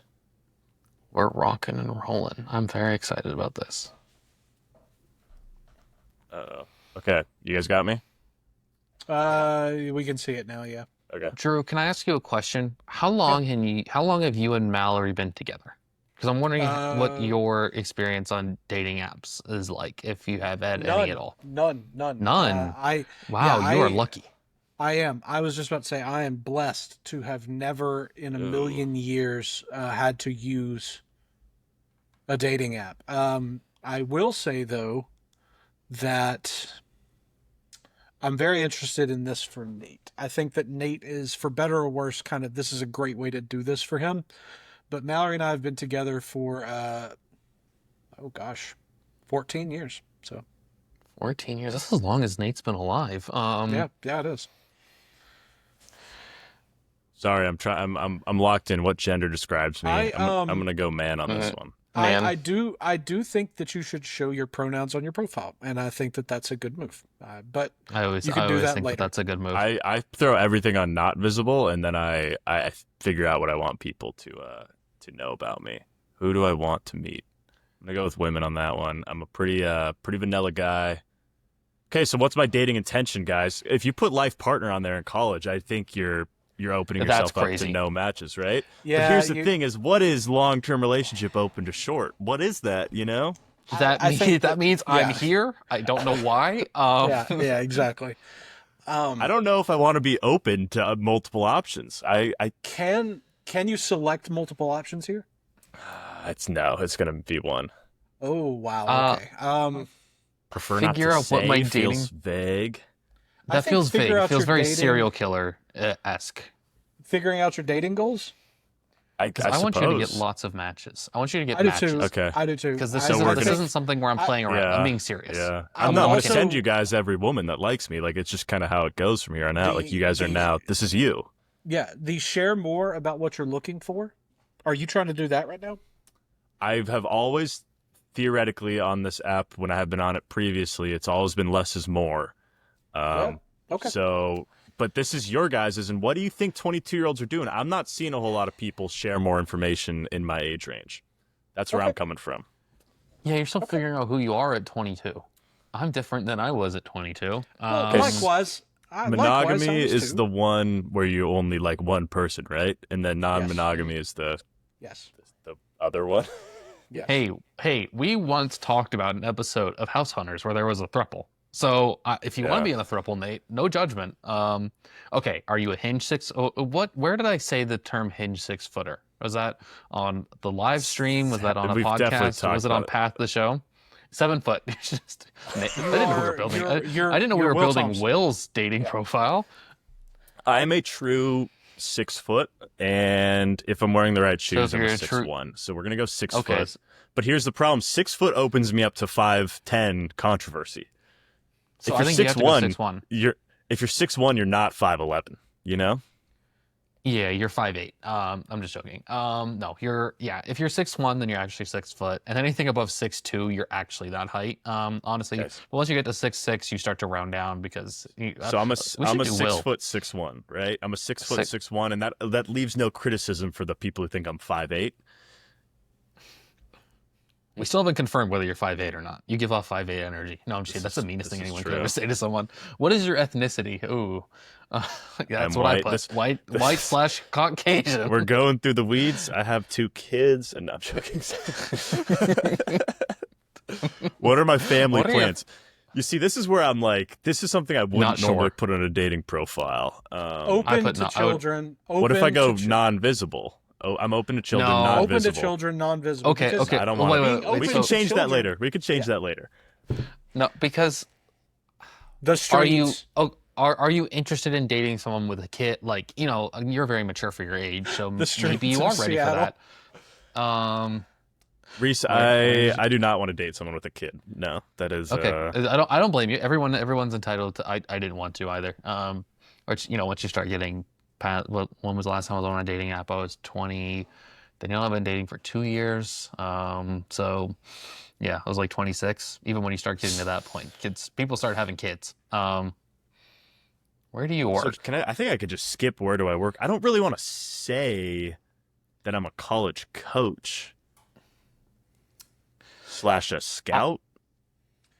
Speaker 2: We're rocking and rolling. I'm very excited about this.
Speaker 1: Okay. Okay, you guys got me?
Speaker 3: We can see it now. Yeah.
Speaker 1: Okay.
Speaker 2: Drew, can I ask you a question? How long have you and Mallory been together? Because I'm wondering what your experience on dating apps is like, if you have had any at all.
Speaker 3: None.
Speaker 2: None.
Speaker 3: Yeah,
Speaker 2: You are lucky.
Speaker 3: I am. I was just about to say I am blessed to have never in a million years had to use a dating app. I will say though that I'm very interested in this for Nate. I think that Nate is, for better or worse, this is a great way to do this for him. But Mallory and I have been together for 14 years. So
Speaker 2: 14 years. That's as long as Nate's been alive.
Speaker 3: yeah, it is.
Speaker 1: Sorry, I'm locked in. What gender describes me? I'm gonna go man on this one.
Speaker 2: Man.
Speaker 3: I do think that you should show your pronouns on your profile, and I think that that's a good move. But
Speaker 2: I always
Speaker 3: you can do that
Speaker 2: think
Speaker 3: later.
Speaker 2: that's a good move.
Speaker 1: I throw everything on not visible, and then I figure out what I want people to know about me. Who do I want to meet? I'm gonna go with women on that one. I'm a pretty vanilla guy. Okay, so what's my dating intention, guys? If you put life partner on there in college, I think you're opening yourself up to no matches, right?
Speaker 3: Yeah.
Speaker 1: But here's the thing: is what is long-term relationship open to short? What is that? You know?
Speaker 2: That means I'm here. I don't know why.
Speaker 3: Yeah, exactly.
Speaker 1: I don't know if I want to be open to multiple options. I
Speaker 3: can you select multiple options here?
Speaker 1: It's gonna be one.
Speaker 3: Oh wow. Okay.
Speaker 1: Prefer not
Speaker 2: figure
Speaker 1: to
Speaker 2: out
Speaker 1: say.
Speaker 2: what my
Speaker 1: Feels vague.
Speaker 2: That feels vague. It feels very serial killer-esque.
Speaker 3: Figuring out your dating goals?
Speaker 1: I
Speaker 2: want you to get
Speaker 1: suppose.
Speaker 2: lots of matches. I want you to get
Speaker 3: I do
Speaker 2: matches.
Speaker 3: too.
Speaker 1: Okay.
Speaker 3: I do too.
Speaker 2: Because this
Speaker 1: So we're
Speaker 2: isn't something where I'm playing around. I'm being serious.
Speaker 1: Yeah.
Speaker 3: I'm
Speaker 1: I'm not going
Speaker 3: also-
Speaker 1: to send you guys every woman that likes me. Like, it's just kind of how it goes from here on out. Like, you guys are now, this is you.
Speaker 3: Yeah, the share more about what you're looking for. Are you trying to do that right now?
Speaker 1: I have always, theoretically, on this app, when I have been on it previously, it's always been less is more.
Speaker 3: Okay.
Speaker 1: So, but this is your guys's, and what do you think 22-year-olds are doing? I'm not seeing a whole lot of people share more information in my age range. That's where I'm coming from.
Speaker 2: Yeah, you're still figuring out who you are at 22. I'm different than I was at 22.
Speaker 3: Likewise.
Speaker 1: Monogamy
Speaker 3: was
Speaker 1: is
Speaker 3: too.
Speaker 1: the one where you only like one person, right? And then non-monogamy is the other one.
Speaker 3: Yes.
Speaker 2: Hey, we once talked about an episode of House Hunters where there was a throuple. So if you want to be in a throuple, Nate, no judgment. Okay, are you a hinge six? Where did I say the term hinge 6-footer? Was that on the live stream? Was that on a
Speaker 1: We've definitely
Speaker 2: podcast?
Speaker 1: talked
Speaker 2: Was it on
Speaker 1: about it.
Speaker 2: Path the Show? 7 foot. I didn't know we were building. I didn't know we
Speaker 3: you're
Speaker 2: were
Speaker 3: Will
Speaker 2: building
Speaker 3: Thompson.
Speaker 2: Will's dating profile.
Speaker 1: I'm a true 6 foot, and if I'm wearing the right shoes, I'm
Speaker 2: you're
Speaker 1: a
Speaker 2: a
Speaker 1: 6'1". So we're gonna go 6
Speaker 2: Okay.
Speaker 1: foot. But here's the problem: 6 foot opens me up to 5'10" controversy.
Speaker 2: So
Speaker 1: if
Speaker 2: I
Speaker 1: you're
Speaker 2: think you have to go
Speaker 1: 6'1",
Speaker 2: 6'1".
Speaker 1: if you're 6'1", you're not 5'11". You know?
Speaker 2: Yeah, you're 5'8". I'm just joking. No, if you're 6'1", then you're actually 6 foot, and anything above 6'2", you're actually that height. Honestly,
Speaker 1: Yes.
Speaker 2: but once you get to 6'6", you start to round down because.
Speaker 1: So I'm a
Speaker 2: we should do
Speaker 1: 6
Speaker 2: Will.
Speaker 1: foot 6'1", right? I'm a 6 foot 6'1", and that leaves no criticism for the people who think I'm 5'8".
Speaker 2: We still haven't confirmed whether you're 5'8" or not. You give off 5'8" energy. No, I'm just kidding. That's the meanest thing
Speaker 1: this is
Speaker 2: anyone
Speaker 1: true.
Speaker 2: could ever say to someone. What is your ethnicity? Ooh, that's
Speaker 1: I'm
Speaker 2: what I
Speaker 1: white.
Speaker 2: put. White / Caucasian.
Speaker 1: We're going through the weeds. I have 2 kids, and I'm joking. What are my family
Speaker 2: What are your-
Speaker 1: plans? You see, this is where I'm like, this is something I wouldn't
Speaker 2: Not sure.
Speaker 1: normally put on a dating profile.
Speaker 3: Open
Speaker 2: put
Speaker 3: to
Speaker 2: no- I would-
Speaker 3: children.
Speaker 1: What if I go
Speaker 3: open
Speaker 1: non-visible? Oh, I'm open to children,
Speaker 2: No.
Speaker 1: non-visible.
Speaker 3: to children, non-visible?
Speaker 2: Okay,
Speaker 3: because
Speaker 2: okay.
Speaker 1: I don't
Speaker 2: Wait,
Speaker 1: want
Speaker 2: wait,
Speaker 1: to.
Speaker 2: wait,
Speaker 1: We
Speaker 2: so-
Speaker 1: can change that
Speaker 3: children-
Speaker 1: later. We can change that later.
Speaker 2: No, because
Speaker 3: The
Speaker 2: are you?
Speaker 3: streets.
Speaker 2: Are you interested in dating someone with a kid? Like, you're very mature for your age, so
Speaker 3: streets
Speaker 2: maybe you
Speaker 3: of
Speaker 2: are ready
Speaker 3: Seattle.
Speaker 2: for that.
Speaker 1: Reese,
Speaker 2: Where-
Speaker 1: I do not want to date someone with a kid. No, that is
Speaker 2: Okay, I don't blame you. Everyone's entitled to. I didn't want to either. Which once you start getting past, when was the last time I was on a dating app? I was 20. Danielle, I've been dating for 2 years. So yeah, I was like 26. Even when you start getting to that point, people start having kids. Where do you work?
Speaker 1: So I think I could just skip where do I work. I don't really want to say that I'm a college coach / a scout.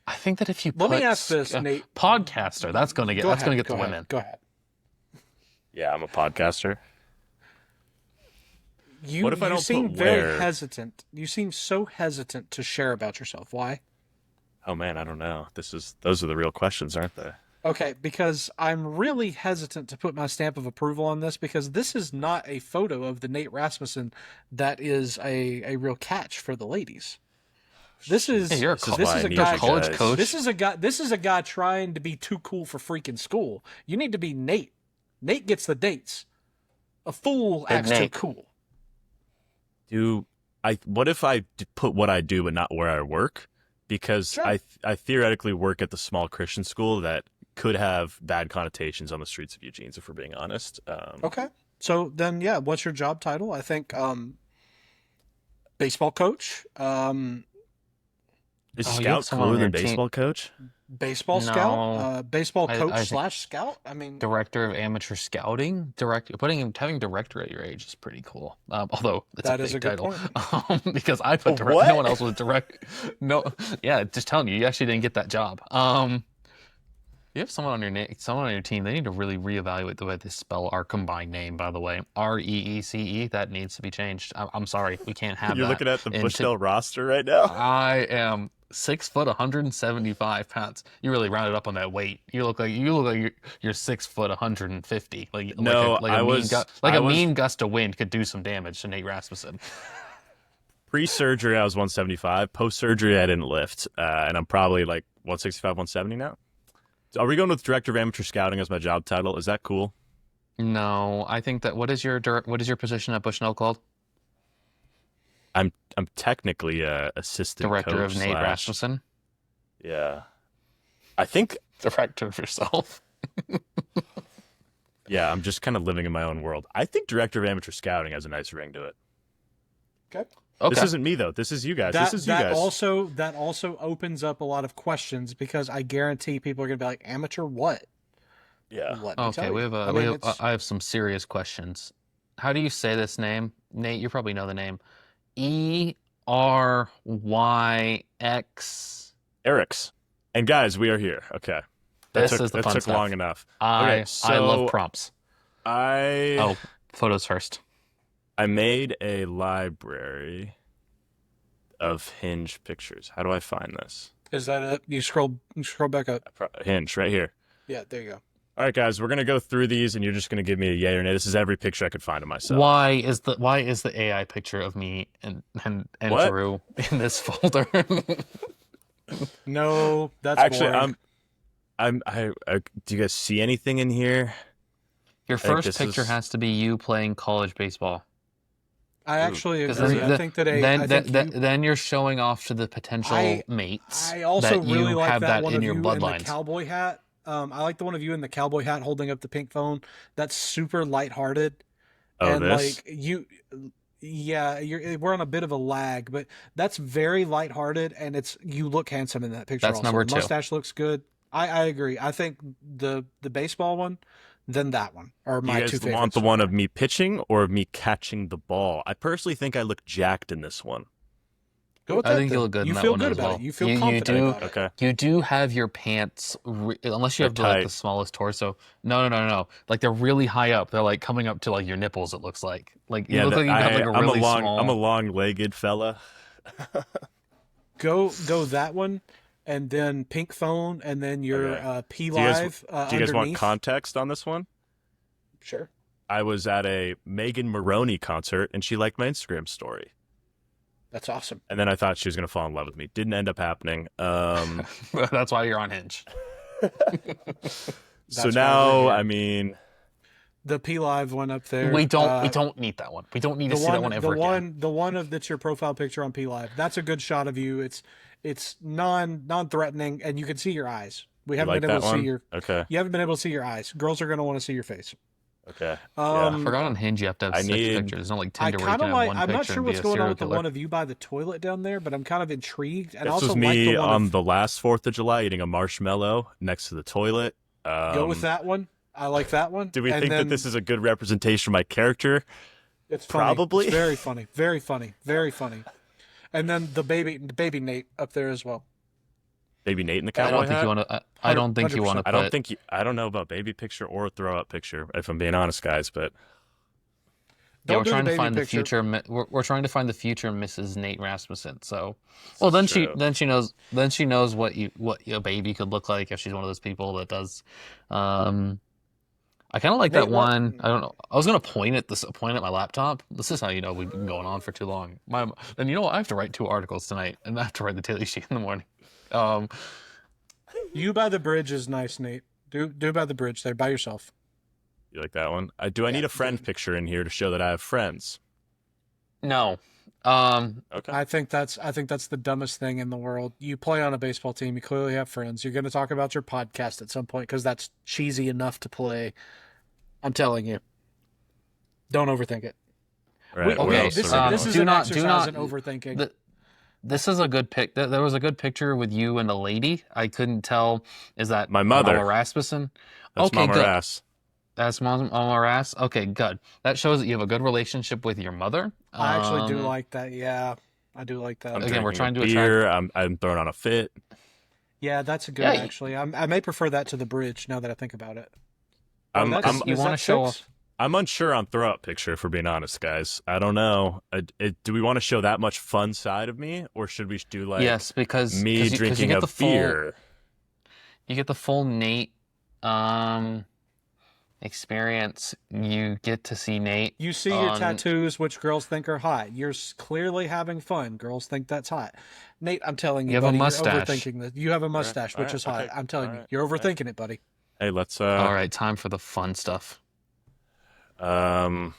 Speaker 2: I think that if you
Speaker 3: Let
Speaker 2: put
Speaker 3: me ask this, Nate.
Speaker 2: podcaster, that's gonna get the women.
Speaker 3: Go ahead.
Speaker 1: Yeah, I'm a podcaster.
Speaker 3: You
Speaker 1: What if I don't
Speaker 3: seem
Speaker 1: put
Speaker 3: very
Speaker 1: where?
Speaker 3: hesitant. You seem so hesitant to share about yourself. Why?
Speaker 1: Oh man, I don't know. Those are the real questions, aren't they?
Speaker 3: Okay, because I'm really hesitant to put my stamp of approval on this because this is not a photo of the Nate Rasmussen that is a real catch for the ladies. This is
Speaker 2: Hey, you're a college coach.
Speaker 3: This is a guy trying to be too cool for freaking school. You need to be Nate. Nate gets the dates. A fool acts too cool.
Speaker 1: What if I put what I do but not where I work? Because
Speaker 3: Sure.
Speaker 1: I theoretically work at the small Christian school that could have bad connotations on the streets of Eugene, if we're being honest.
Speaker 3: Okay. So then, yeah, what's your job title? I think baseball coach,
Speaker 1: Is
Speaker 2: you have
Speaker 1: scout
Speaker 2: someone on
Speaker 1: cooler
Speaker 2: your
Speaker 1: than
Speaker 2: team.
Speaker 1: baseball coach?
Speaker 3: baseball
Speaker 2: No.
Speaker 3: scout, baseball
Speaker 2: I
Speaker 3: coach
Speaker 2: think-
Speaker 3: slash scout. I mean,
Speaker 2: Director of amateur scouting. Having director at your age is pretty cool. Although it's
Speaker 3: That
Speaker 2: a
Speaker 3: is
Speaker 2: big
Speaker 3: a good
Speaker 2: title. Because I put direct.
Speaker 1: What?
Speaker 2: No one else was direct. No, yeah, just telling you, you actually didn't get that job. You have someone on your team. They need to really reevaluate the way they spell our combined name. By the way, REECE. That needs to be changed. I'm sorry, we can't have
Speaker 1: You're
Speaker 2: that.
Speaker 1: looking at the
Speaker 2: And
Speaker 1: Bushnell roster right now?
Speaker 2: I am 6 foot, 175 pounds. You really rounded up on that weight. You look like you're 6 foot, 150.
Speaker 1: No, I was- I was-
Speaker 2: mean gust of wind could do some damage to Nate Rasmussen.
Speaker 1: Pre-surgery, I was 175. Post-surgery, I didn't lift. And I'm probably like 165, 170 now. Are we going with Director of Amateur Scouting as my job title? Is that cool?
Speaker 2: No, I think that what is your position at Bushnell called?
Speaker 1: I'm technically a assistant
Speaker 2: Director
Speaker 1: coach
Speaker 2: of Nate
Speaker 1: slash-
Speaker 2: Rasmussen.
Speaker 1: Yeah. I think,
Speaker 2: Director of yourself.
Speaker 1: yeah, I'm just kind of living in my own world. I think Director of Amateur Scouting has a nice ring to it.
Speaker 3: okay.
Speaker 2: Okay.
Speaker 1: This isn't me, though. This is you guys. This is you
Speaker 3: that
Speaker 1: guys.
Speaker 3: also opens up a lot of questions because I guarantee people are going to be like, amateur what?
Speaker 1: Yeah.
Speaker 3: Let me
Speaker 2: Okay,
Speaker 3: tell
Speaker 2: we
Speaker 3: you.
Speaker 2: have
Speaker 3: I mean, it's-
Speaker 2: I have some serious questions. How do you say this name? Nate, you probably know the name. ERYX.
Speaker 1: Eric's. And guys, we are here. Okay.
Speaker 2: This is the
Speaker 1: that
Speaker 2: fun
Speaker 1: took
Speaker 2: stuff.
Speaker 1: long enough.
Speaker 2: I
Speaker 1: so
Speaker 2: love prompts.
Speaker 1: I
Speaker 2: Photos first.
Speaker 1: I made a library of Hinge pictures. How do I find this?
Speaker 3: Is that it? You scroll back up.
Speaker 1: Hinge, right here.
Speaker 3: Yeah, there you go.
Speaker 1: All right, guys, we're gonna go through these, and you're just gonna give me a yay or nay. This is every picture I could find of myself.
Speaker 2: Why is the AI picture of me and
Speaker 1: What?
Speaker 2: Drew in this folder?
Speaker 3: No, that's
Speaker 1: Actually,
Speaker 3: boring.
Speaker 1: do you guys see anything in here?
Speaker 2: Your
Speaker 1: think
Speaker 2: first
Speaker 1: this
Speaker 2: picture
Speaker 1: is-
Speaker 2: has to be you playing college baseball.
Speaker 3: I actually
Speaker 2: 'Cause
Speaker 3: agree.
Speaker 2: then-
Speaker 3: I think that
Speaker 2: then you're showing off to the potential mates
Speaker 3: I also
Speaker 2: that
Speaker 3: really
Speaker 2: you
Speaker 3: like
Speaker 2: have
Speaker 3: that one
Speaker 2: in
Speaker 3: of
Speaker 2: your
Speaker 3: you in the
Speaker 2: bloodlines.
Speaker 3: cowboy hat. I like the one of you in the cowboy hat holding up the pink phone. That's super lighthearted.
Speaker 1: Oh,
Speaker 3: And
Speaker 1: this?
Speaker 3: like we're on a bit of a lag, but that's very lighthearted, and you look handsome in that picture.
Speaker 2: That's
Speaker 3: also.
Speaker 2: number
Speaker 3: The
Speaker 2: 2.
Speaker 3: mustache looks good. I agree. I think the baseball one, then that one are
Speaker 1: Do
Speaker 3: my
Speaker 1: you
Speaker 3: two
Speaker 1: guys
Speaker 3: favorites.
Speaker 1: want the one of me pitching or of me catching the ball? I personally think I look jacked in this one.
Speaker 3: Go with
Speaker 2: I
Speaker 3: that
Speaker 2: think you
Speaker 3: then.
Speaker 2: look good
Speaker 3: You
Speaker 2: in that
Speaker 3: feel
Speaker 2: one
Speaker 3: good
Speaker 2: as
Speaker 3: about
Speaker 2: well.
Speaker 3: it. You feel
Speaker 2: You
Speaker 3: confident
Speaker 2: do-
Speaker 3: about it.
Speaker 1: Okay.
Speaker 2: You do have your pants, unless you have
Speaker 1: They're
Speaker 2: like
Speaker 1: tight.
Speaker 2: the smallest torso. No. Like they're really high up. They're like coming up to like your nipples. It looks like you look like you have like a really small.
Speaker 1: I'm a long-legged fella.
Speaker 3: Go that one, and then pink phone, and then your
Speaker 1: Okay.
Speaker 3: PLive
Speaker 1: Do you guys want
Speaker 3: underneath.
Speaker 1: context on this one?
Speaker 3: Sure.
Speaker 1: I was at a Megan Maroney concert, and she liked my Instagram story.
Speaker 3: That's awesome.
Speaker 1: And then I thought she was going to fall in love with me. Didn't end up happening.
Speaker 2: That's why you're on Hinge.
Speaker 1: So
Speaker 3: why
Speaker 1: now,
Speaker 3: we're here.
Speaker 1: I mean,
Speaker 3: The PLive one up there.
Speaker 2: We don't need that one. We don't need to see that one ever again.
Speaker 3: The one of that's your profile picture on PLive. That's a good shot of you. It's non-threatening, and you can see your eyes. We
Speaker 1: you
Speaker 3: haven't
Speaker 1: like
Speaker 3: been able
Speaker 1: that
Speaker 3: to
Speaker 1: one?
Speaker 3: see your.
Speaker 1: Okay.
Speaker 3: You haven't been able to see your eyes. Girls are going to want to see your face.
Speaker 1: Okay.
Speaker 2: I forgot on Hinge you have to have
Speaker 1: I
Speaker 2: 6
Speaker 1: need-
Speaker 2: pictures. It's not like
Speaker 3: I
Speaker 2: Tinder where you
Speaker 3: kind
Speaker 2: can
Speaker 3: of
Speaker 2: have
Speaker 3: like.
Speaker 2: one
Speaker 3: I'm
Speaker 2: picture
Speaker 3: not sure
Speaker 2: and be
Speaker 3: what's
Speaker 2: a
Speaker 3: going on
Speaker 2: serial
Speaker 3: with the
Speaker 2: killer.
Speaker 3: one of you by the toilet down there, but I'm kind of intrigued. And
Speaker 1: This
Speaker 3: also
Speaker 1: was
Speaker 3: like
Speaker 1: me
Speaker 3: the one
Speaker 1: on
Speaker 3: of,
Speaker 1: the last 4th of July eating a marshmallow next to the toilet.
Speaker 3: go with that one. I like that one.
Speaker 1: Do we
Speaker 3: And
Speaker 1: think that
Speaker 3: then
Speaker 1: this is a good representation of my character?
Speaker 3: It's funny.
Speaker 1: Probably.
Speaker 3: It's very funny. Very funny. Very funny. And then the baby Nate up there as well.
Speaker 1: Maybe Nate in the
Speaker 2: I
Speaker 1: cowboy
Speaker 2: don't think
Speaker 1: hat?
Speaker 2: you want to. I don't think you want to.
Speaker 1: I don't think I don't know about baby picture or throw up picture, if I'm being honest, guys. But
Speaker 2: Yeah,
Speaker 3: Don't do the baby
Speaker 2: find the
Speaker 3: picture.
Speaker 2: future. We're trying to find the future Mrs. Nate Rasmussen. So, well, then
Speaker 1: true.
Speaker 2: she knows what a baby could look like if she's one of those people that does. I kind of like that
Speaker 3: Nate, what-
Speaker 2: one. I don't know. I was gonna point at my laptop. This is how you know we've been going on for too long. And you know what? I have to write 2 articles tonight, and I have to write the daily sheet in the morning.
Speaker 3: You by the bridge is nice, Nate. Do by the bridge there by yourself.
Speaker 1: you like that one? Do I need a friend picture in here to show that I have friends?
Speaker 2: No.
Speaker 1: Okay.
Speaker 3: I think that's the dumbest thing in the world. You play on a baseball team. You clearly have friends. You're going to talk about your podcast at some point because that's cheesy enough to play. I'm telling you. Don't overthink it.
Speaker 1: All right,
Speaker 2: okay,
Speaker 1: what else
Speaker 3: This,
Speaker 1: are we
Speaker 3: this
Speaker 1: doing?
Speaker 3: is
Speaker 2: do
Speaker 3: an
Speaker 2: not-
Speaker 3: exercise in overthinking.
Speaker 2: This is a good pic. There was a good picture with you and a lady. I couldn't tell. Is that
Speaker 1: My mother.
Speaker 2: Mama Rasmussen?
Speaker 1: That's
Speaker 2: okay,
Speaker 1: Mama
Speaker 2: good.
Speaker 1: Rass.
Speaker 2: That's Mama Rass. Okay, good. That shows that you have a good relationship with your mother.
Speaker 3: I actually do like that. Yeah, I do like that.
Speaker 1: I'm
Speaker 2: Again, we're
Speaker 1: drinking
Speaker 2: trying to
Speaker 1: a beer. I'm throwing on a fit.
Speaker 3: Yeah, that's a good
Speaker 2: Yeah,
Speaker 3: actually. I may prefer that to the bridge now that I think about it.
Speaker 1: I'm
Speaker 2: you
Speaker 3: Is
Speaker 2: wanna
Speaker 3: that
Speaker 2: show
Speaker 3: 6?
Speaker 1: I'm unsure on throw up picture, if we're being honest, guys. I don't know. Do we want to show that much fun side of me, or should we do like
Speaker 2: yes, because
Speaker 1: me
Speaker 2: 'cause you
Speaker 1: drinking
Speaker 2: get
Speaker 1: a
Speaker 2: the full,
Speaker 1: beer?
Speaker 2: You get the full Nate experience. You get to see Nate.
Speaker 3: You see your tattoos, which girls think are hot. You're clearly having fun. Girls think that's hot. Nate, I'm telling you,
Speaker 2: You have a
Speaker 3: buddy,
Speaker 2: mustache.
Speaker 3: you're overthinking this. You have a mustache, which
Speaker 1: Alright,
Speaker 3: is hot.
Speaker 1: okay,
Speaker 3: I'm telling you,
Speaker 1: alright,
Speaker 3: you're overthinking it, buddy.
Speaker 1: Hey, let's.
Speaker 2: All right, time for the fun stuff.
Speaker 3: That's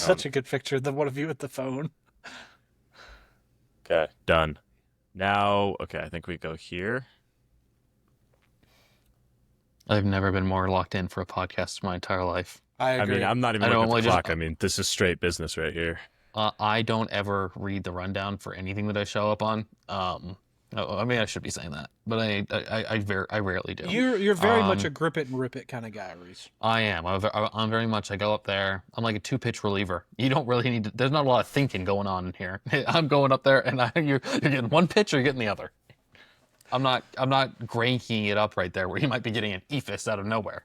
Speaker 3: such a good picture. The one of you with the phone.
Speaker 1: Okay, done. Now, okay, I think we go here.
Speaker 2: I've never been more locked in for a podcast in my entire life.
Speaker 3: I
Speaker 1: I
Speaker 3: agree.
Speaker 1: mean, I'm not even
Speaker 2: I
Speaker 1: looking at
Speaker 2: normally
Speaker 1: the
Speaker 2: just-
Speaker 1: clock. I mean, this is straight business right here.
Speaker 2: I don't ever read the rundown for anything that I show up on. I mean, I should be saying that, but I rarely do.
Speaker 3: You're very much a grip it and rip it kind of guy, Rhys.
Speaker 2: I am. I'm very much. I go up there. I'm like a 2-pitch reliever. You don't really need to. There's not a lot of thinking going on in here. I'm going up there, and you're getting one pitch or you're getting the other. I'm not cranking it up right there where you might be getting an ephus out of nowhere.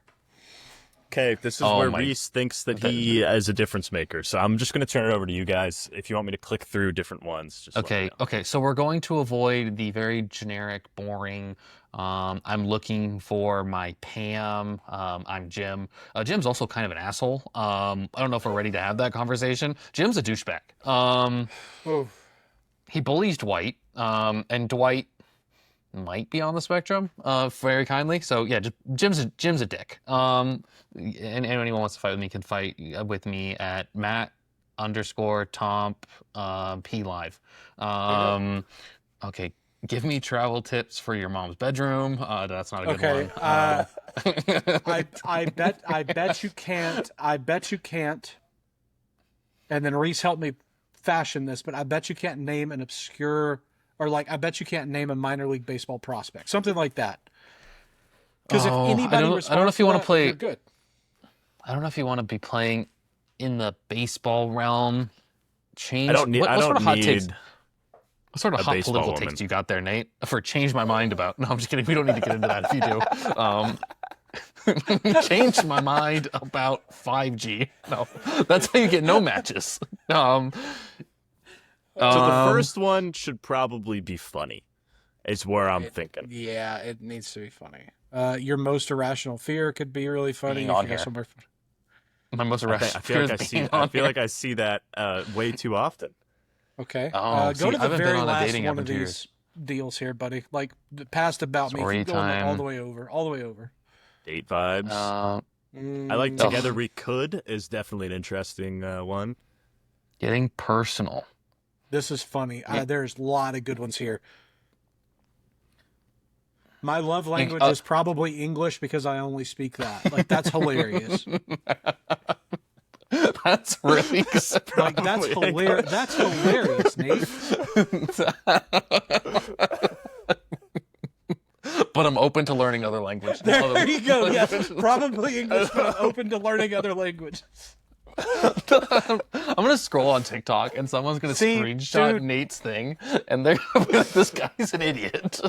Speaker 1: Okay, this is
Speaker 2: Oh
Speaker 1: where
Speaker 2: my-
Speaker 1: Rhys thinks that he is a difference maker. So I'm just going to turn it over to you guys. If you want me to click through different ones, just let me
Speaker 2: Okay,
Speaker 1: know.
Speaker 2: okay. So we're going to avoid the very generic, boring. I'm looking for my Pam. I'm Jim. Jim's also kind of an asshole. I don't know if we're ready to have that conversation. Jim's a douchebag.
Speaker 3: Oh,
Speaker 2: He bullies Dwight, and Dwight might be on the spectrum, very kindly. So yeah, Jim's a dick. And anyone wants to fight with me can fight with me at Matt_Tomp PLive. Okay, give me travel tips for your mom's bedroom. That's not a good
Speaker 3: okay.
Speaker 2: one.
Speaker 3: I bet you can't. I bet you can't. And then Rhys helped me fashion this, but I bet you can't name an obscure, or like I bet you can't name a minor league baseball prospect, something like that. Because if anybody
Speaker 2: I don't know
Speaker 3: responds
Speaker 2: if you
Speaker 3: to
Speaker 2: want
Speaker 3: that,
Speaker 2: to play.
Speaker 3: you're good.
Speaker 2: I don't know if you want to be playing in the baseball realm. Change.
Speaker 1: I don't need.
Speaker 2: What
Speaker 1: I
Speaker 2: sort
Speaker 1: don't
Speaker 2: of hot takes?
Speaker 1: need.
Speaker 2: What sort of
Speaker 1: a
Speaker 2: hot
Speaker 1: baseball
Speaker 2: political
Speaker 1: woman.
Speaker 2: takes you got there, Nate? For change my mind about. No, I'm just kidding. We don't need to get into that if you do. Change my mind about 5G. No, that's how you get no matches.
Speaker 1: So the first one should probably be funny. Is where I'm thinking.
Speaker 3: Yeah, it needs to be funny. Your most irrational fear could be really funny.
Speaker 2: Being
Speaker 3: if
Speaker 2: on
Speaker 3: you go
Speaker 2: here.
Speaker 3: somewhere.
Speaker 2: My most
Speaker 1: I
Speaker 2: irrational
Speaker 1: feel like I
Speaker 2: fear is
Speaker 1: see.
Speaker 2: being
Speaker 1: I
Speaker 2: on
Speaker 1: feel
Speaker 2: here.
Speaker 1: like I see that way too often.
Speaker 3: Okay.
Speaker 2: Oh,
Speaker 3: Go
Speaker 2: see,
Speaker 3: to
Speaker 2: I
Speaker 3: the
Speaker 2: haven't been
Speaker 3: very
Speaker 2: on a
Speaker 3: last
Speaker 2: dating
Speaker 3: one
Speaker 2: app
Speaker 3: of
Speaker 2: in 2
Speaker 3: these deals here, buddy. Like past about me.
Speaker 2: Story
Speaker 3: Keep going all
Speaker 2: time.
Speaker 3: the way over. All the way over.
Speaker 1: Date vibes. I like
Speaker 3: Mm,
Speaker 1: Together We Could is definitely an interesting one.
Speaker 2: Getting personal.
Speaker 3: This is funny.
Speaker 2: Yeah.
Speaker 3: There's a lot of good ones here. My love language
Speaker 2: uh,
Speaker 3: is probably English because I only speak that. Like that's hilarious.
Speaker 2: That's really good.
Speaker 3: Like that's hilarious. That's hilarious, Nate.
Speaker 2: But I'm open to learning other languages.
Speaker 3: There you go. Yes, probably English, but I'm open to learning other languages.
Speaker 2: I'm gonna gonna scroll on TikTok and someone's gonna
Speaker 3: See,
Speaker 2: screenshot
Speaker 3: dude.
Speaker 2: Nate's thing, and they're gonna be like, "This guy's an idiot."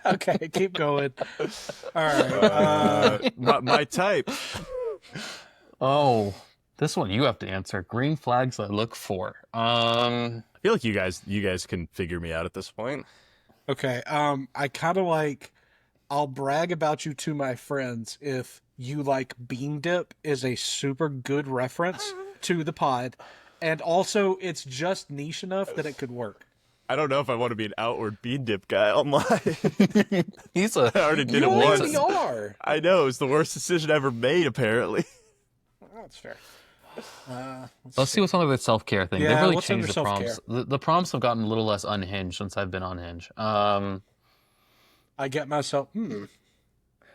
Speaker 3: Okay, keep going. All right.
Speaker 1: My type.
Speaker 2: Oh, this one you have to answer. Green flags I look for.
Speaker 1: I feel like you guys can figure me out at this point.
Speaker 3: Okay. I kind of like. I'll brag about you to my friends if you like bean dip is a super good reference to the pod, and also it's just niche enough that it could work.
Speaker 1: I don't know if I want to be an outward bean dip guy online.
Speaker 2: He's a.
Speaker 1: I already did
Speaker 3: You
Speaker 1: it once.
Speaker 3: already are.
Speaker 1: I know, it's the worst decision ever made, apparently.
Speaker 3: That's fair.
Speaker 2: Let's see what's on with the self-care thing.
Speaker 3: Yeah,
Speaker 2: They've really
Speaker 3: what's
Speaker 2: changed
Speaker 3: under
Speaker 2: the prompts. The prompts have gotten a little less unhinged since I've been on Hinge.
Speaker 3: I get myself.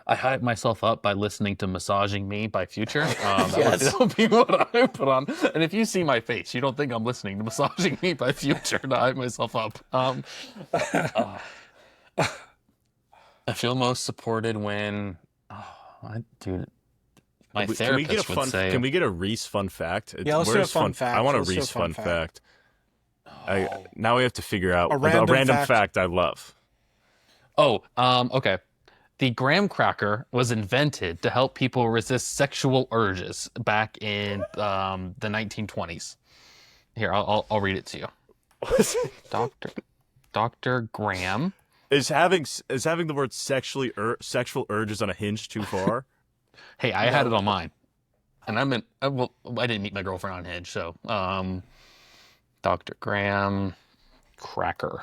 Speaker 2: I hype myself up by listening to "Massaging Me" by Future.
Speaker 3: Yes.
Speaker 2: That would be what I put on. And if you see my face, you don't think I'm listening to "Massaging Me" by Future to hype myself up. I feel most supported when, dude, my therapist would say.
Speaker 1: Can we get a Rhys fun fact?
Speaker 3: Yeah, let's do a
Speaker 1: Where's
Speaker 3: fun fact.
Speaker 1: I want a
Speaker 3: Let's do a
Speaker 1: Rhys
Speaker 3: fun
Speaker 1: fun
Speaker 3: fact.
Speaker 1: fact. Now we have to figure out
Speaker 3: A
Speaker 1: a
Speaker 3: random
Speaker 1: random
Speaker 3: fact.
Speaker 1: fact I love.
Speaker 2: Oh, okay. The graham cracker was invented to help people resist sexual urges back in the 1920s. Here, I'll read it to you. Dr. Graham.
Speaker 1: Is having the word sexual urges on a Hinge too far?
Speaker 2: Hey, I had it on mine, and I didn't meet my girlfriend on Hinge, so Dr. Graham cracker.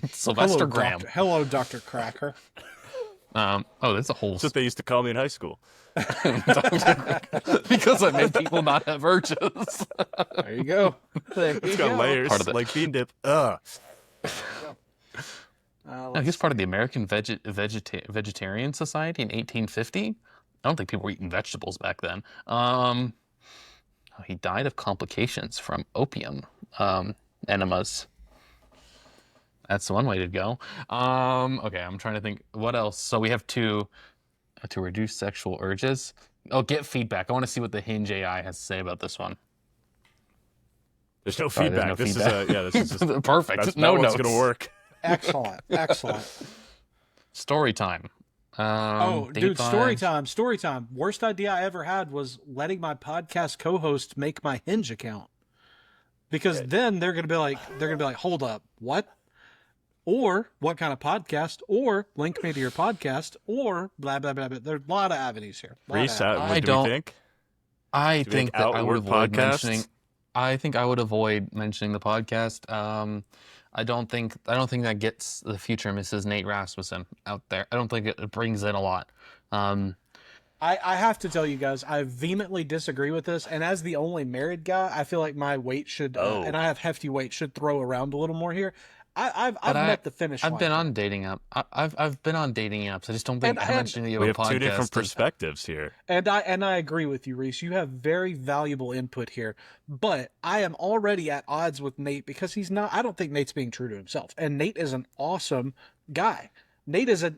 Speaker 2: Sylvester Graham.
Speaker 3: Hello, Dr. Cracker.
Speaker 2: That's a whole.
Speaker 1: That's what they used to call me in high school.
Speaker 2: Because I made people not have urges.
Speaker 3: There you go.
Speaker 1: It's got layers
Speaker 2: Part of it.
Speaker 1: like bean dip. Ugh.
Speaker 2: I guess part of the American Vegetarian Society in 1850. I don't think people were eating vegetables back then. He died of complications from opium enemas. That's one way to go. Okay, I'm trying to think. What else? So we have to reduce sexual urges. Oh, get feedback. I want to see what the Hinge AI has to say about this one.
Speaker 1: There's no
Speaker 2: Sorry,
Speaker 1: feedback.
Speaker 2: there's no
Speaker 1: This is just
Speaker 2: perfect.
Speaker 1: that's
Speaker 2: No
Speaker 1: not
Speaker 2: notes.
Speaker 1: what's gonna work.
Speaker 3: Excellent. Excellent.
Speaker 2: Story time.
Speaker 3: Dude, story time. Worst idea I ever had was letting my podcast co-host make my Hinge account. Because then they're gonna be like, hold up, what? Or what kind of podcast? Or link me to your podcast? Or blah blah blah blah. There's a lot of avenues here.
Speaker 1: Rhys,
Speaker 2: I
Speaker 1: what do
Speaker 2: don't-
Speaker 1: we think?
Speaker 2: I
Speaker 1: Do we
Speaker 2: think
Speaker 1: make
Speaker 2: that I would
Speaker 1: outward
Speaker 2: avoid
Speaker 1: podcasts?
Speaker 2: mentioning. I think I would avoid mentioning the podcast. I don't think that gets the future Mrs. Nate Rasmussen out there. I don't think it brings in a lot.
Speaker 3: I have to tell you guys, I vehemently disagree with this. And as the only married guy, I feel like my weight should, and I have hefty weight, should throw around a little more here. I've met the finish line.
Speaker 2: I've been on dating app. I've been on dating apps. I just don't think mentioning you
Speaker 1: We
Speaker 2: have a
Speaker 1: have
Speaker 2: podcast.
Speaker 1: two different
Speaker 2: is-
Speaker 1: perspectives here.
Speaker 3: And I agree with you, Rhys. You have very valuable input here. But I am already at odds with Nate because he's not. I don't think Nate's being true to himself. And Nate is an awesome guy. Nate is a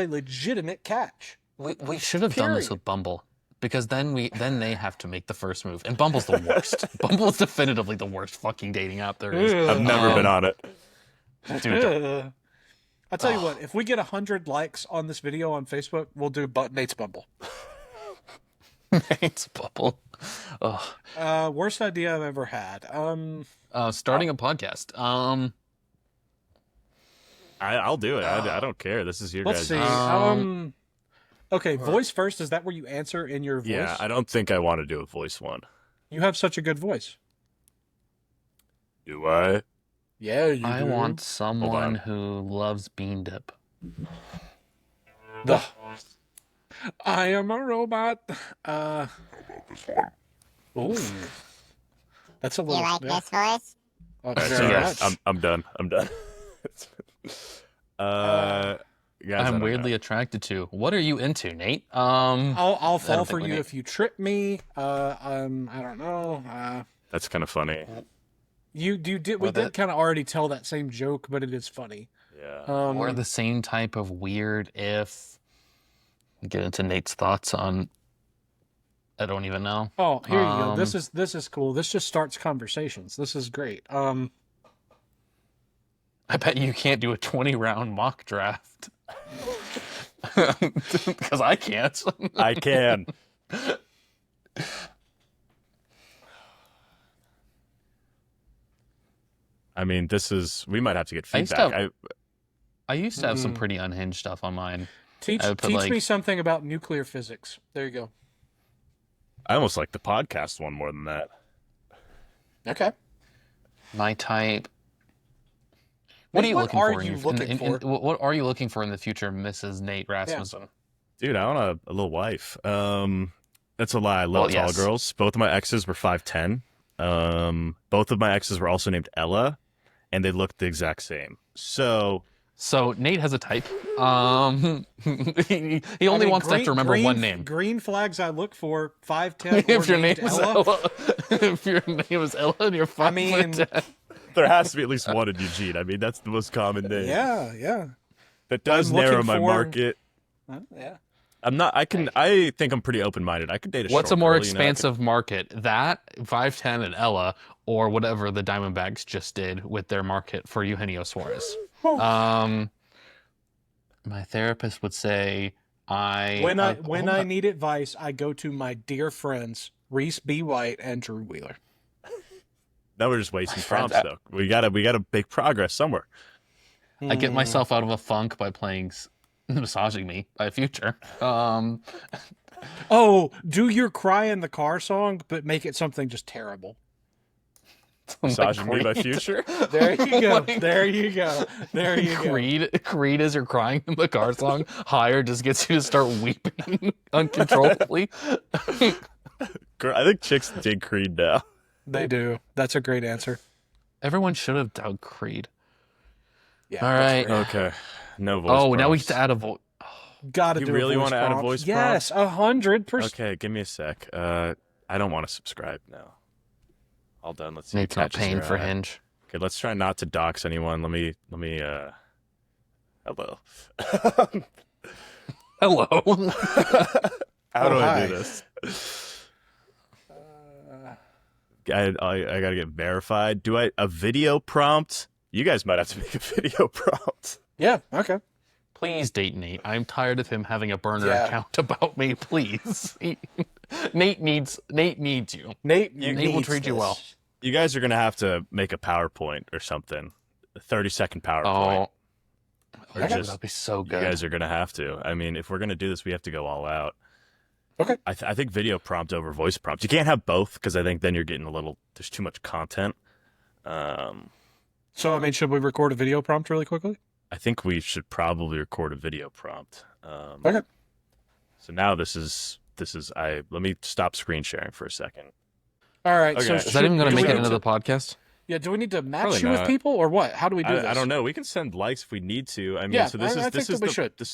Speaker 3: legitimate catch.
Speaker 2: We should have done this with Bumble. Because then they have to make the first move. And Bumble's the worst. Bumble is definitively the worst fucking dating app there is.
Speaker 1: I've never been on it.
Speaker 2: Dude,
Speaker 3: I'll tell you what, if we get 100 likes on this video on Facebook, we'll do Nate's Bumble.
Speaker 2: Nate's Bumble. Oh.
Speaker 3: Worst idea I've ever had.
Speaker 2: Starting a podcast.
Speaker 1: I'll do it. I don't care. This is your
Speaker 3: Let's
Speaker 1: guys'.
Speaker 3: see. Okay, voice first. Is that where you answer in your voice?
Speaker 1: Yeah, I don't think I want to do a voice one.
Speaker 3: You have such a good voice.
Speaker 1: Do I?
Speaker 3: Yeah, you
Speaker 2: I
Speaker 3: do.
Speaker 2: want someone who loves bean dip.
Speaker 3: I am a robot. Ooh. That's a
Speaker 5: You
Speaker 3: little.
Speaker 5: like
Speaker 3: yeah.
Speaker 5: this voice?
Speaker 3: Oh,
Speaker 1: All right,
Speaker 3: very
Speaker 1: sorry,
Speaker 3: much.
Speaker 1: I'm done. Guys, I
Speaker 2: I'm
Speaker 1: don't
Speaker 2: weirdly
Speaker 1: know.
Speaker 2: attracted to. What are you into, Nate?
Speaker 3: I'll fall
Speaker 2: don't
Speaker 3: for
Speaker 2: think we
Speaker 3: you
Speaker 2: need-
Speaker 3: if you trip me. I don't know.
Speaker 1: That's kind of funny.
Speaker 3: We did
Speaker 2: that-
Speaker 3: kind of already tell that same joke, but it is funny.
Speaker 1: Yeah.
Speaker 2: We're the same type of weird if. Get into Nate's thoughts on I don't even know.
Speaker 3: Oh, here you go. This is cool. This just starts conversations. This is great.
Speaker 2: I bet you can't do a 20-round mock draft. Because I can't.
Speaker 1: I can. I mean, we might have to get feedback.
Speaker 2: I used to have some pretty unhinged stuff on mine.
Speaker 3: Teach me something about nuclear physics. There you go.
Speaker 1: I almost like the podcast one more than that.
Speaker 3: Okay.
Speaker 2: My type. What are you looking for? What are you looking for in the future, Mrs. Nate Rasmussen?
Speaker 1: Yeah. Dude, I want a little wife. That's a lie. I love tall
Speaker 2: yes.
Speaker 1: girls. Both of my exes were 5'10". Both of my exes were also named Ella, and they looked the exact same. So
Speaker 2: Nate has a type. He only wants to have to remember one name.
Speaker 3: Green flags I look for 5'10".
Speaker 2: If your name is Ella, if your name is Ella and you're 5'10".
Speaker 1: There has to be at least one in Eugene. I mean, that's the most common name.
Speaker 3: Yeah.
Speaker 1: That does narrow my market.
Speaker 3: Yeah.
Speaker 1: I think I'm pretty open-minded. I could date a
Speaker 2: What's
Speaker 1: short
Speaker 2: a more
Speaker 1: girl,
Speaker 2: expansive market? That 5'10" and Ella, or whatever the Diamondbacks just did with their market for Eugenio Suarez. My therapist would say
Speaker 3: when I need advice, I go to my dear friends Rhys White and Drew Wheeler.
Speaker 1: Now we're just wasting prompts, though. We gotta make progress somewhere.
Speaker 2: I get myself out of a funk by playing Massaging Me by Future.
Speaker 3: Oh, do your Cry in the Car song, but make it something just terrible.
Speaker 1: Massaging Me by Future?
Speaker 3: There you go. There you go. There you go.
Speaker 2: Creed as you're crying in the car song, Higher just gets you to start weeping uncontrollably.
Speaker 1: I think chicks dig Creed now.
Speaker 3: They do. That's a great answer.
Speaker 2: Everyone should have dug Creed.
Speaker 3: Yeah.
Speaker 2: All right.
Speaker 1: Okay. No voice
Speaker 2: prompts. Now we get to add a voice.
Speaker 3: Gotta do
Speaker 1: You really want to add a voice prompt?
Speaker 3: Yes, 100%.
Speaker 1: Okay, give me a sec. I don't want to subscribe now. All done. Let's see.
Speaker 2: It's not paying for Hinge.
Speaker 1: Okay, let's try not to dox anyone. Let me hello.
Speaker 2: Hello.
Speaker 1: How do I do this? I gotta get verified. A video prompt? You guys might have to make a video prompt.
Speaker 3: Yeah, okay.
Speaker 2: Please date Nate. I'm tired of him having a burner account about me. Please. Nate needs you.
Speaker 3: Nate
Speaker 2: will treat you well.
Speaker 1: You guys are gonna have to make a PowerPoint or something. A 30-second PowerPoint.
Speaker 2: Or that'd be so good.
Speaker 1: You guys are gonna have to. I mean, if we're gonna do this, we have to go all out.
Speaker 3: Okay.
Speaker 1: I think video prompt over voice prompt. You can't have both because I think then you're getting there's too much content.
Speaker 3: So, I mean, should we record a video prompt really quickly?
Speaker 1: I think we should probably record a video prompt.
Speaker 3: Okay.
Speaker 1: So now let me stop screen sharing for a second.
Speaker 3: All right.
Speaker 1: Okay.
Speaker 3: So
Speaker 2: is that even going to make it into the podcast?
Speaker 3: Yeah. Do we need to match you with people or what? How do we do this?
Speaker 1: I don't know. We can send likes if we need to. I mean,
Speaker 3: yeah,
Speaker 1: so this is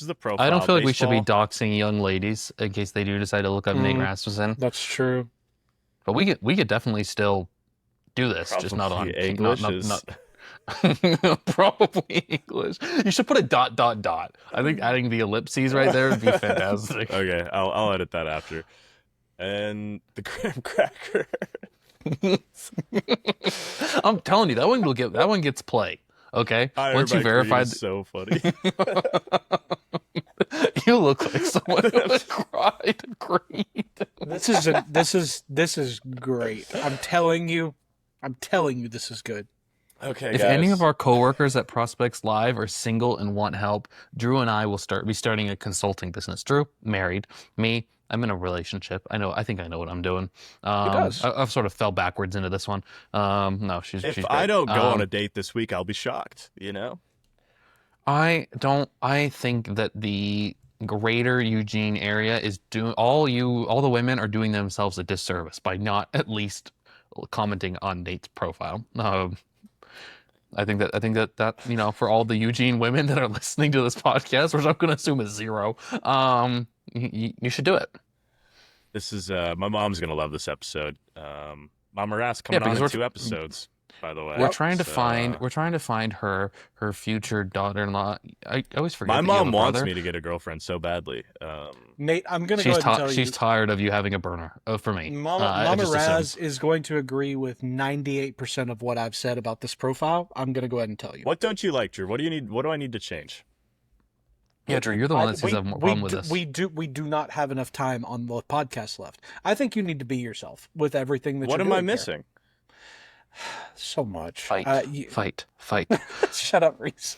Speaker 1: the profile.
Speaker 2: I don't feel like we should be
Speaker 1: baseball.
Speaker 2: doxing young ladies in case they do decide to look up Nate Rasmussen.
Speaker 3: That's true.
Speaker 2: But we could definitely still do this,
Speaker 1: Probably
Speaker 2: just not on
Speaker 1: English.
Speaker 2: Probably English. You should put a ... I think adding the ellipses right there would be fantastic.
Speaker 1: Okay, I'll edit that after. And the graham cracker.
Speaker 2: I'm telling you, that one gets play. Okay, once you verified,
Speaker 1: so funny.
Speaker 2: You look like someone who has cried and Creed.
Speaker 3: This is great. I'm telling you, this is good.
Speaker 1: Okay,
Speaker 2: if
Speaker 1: guys.
Speaker 2: any of our coworkers at Prospects Live are single and want help, Drew and I will be starting a consulting business. Drew, married. Me, I'm in a relationship. I think I know what I'm doing.
Speaker 3: He does.
Speaker 2: I've sort of fell backwards into this one. No, she's
Speaker 1: If
Speaker 2: she's
Speaker 1: I
Speaker 2: great.
Speaker 1: don't go on a date this week, I'll be shocked. You know.
Speaker 2: I think that the greater Eugene area is doing all the women are doing themselves a disservice by not at least commenting on Nate's profile. I think that for all the Eugene women that are listening to this podcast, which I'm going to assume is zero, you should do it.
Speaker 1: This is my mom's going to love this episode. Mama Ras coming on in 2 episodes. by the way.
Speaker 2: We're trying to
Speaker 1: so-
Speaker 2: find her future daughter-in-law. I always forget.
Speaker 1: My
Speaker 2: that you have
Speaker 1: mom
Speaker 2: a
Speaker 1: wants
Speaker 2: brother.
Speaker 1: me to get a girlfriend so badly.
Speaker 3: Nate, I'm going to go ahead and tell you.
Speaker 2: She's tired of you having a burner. For me,
Speaker 3: Mama,
Speaker 2: I
Speaker 3: Mama
Speaker 2: just assumed.
Speaker 3: Raz is going to agree with 98% of what I've said about this profile. I'm going to go ahead and tell you.
Speaker 1: What don't you like, Drew? What do you need? What do I need to change?
Speaker 2: Yeah, Drew, you're the one that seems to have a problem with this.
Speaker 3: We do not have enough time on the podcast left. I think you need to be yourself with everything that
Speaker 1: What
Speaker 3: you're
Speaker 1: am I
Speaker 3: doing here.
Speaker 1: missing?
Speaker 3: So much.
Speaker 2: Fight. Fight.
Speaker 3: Shut up, Rhys.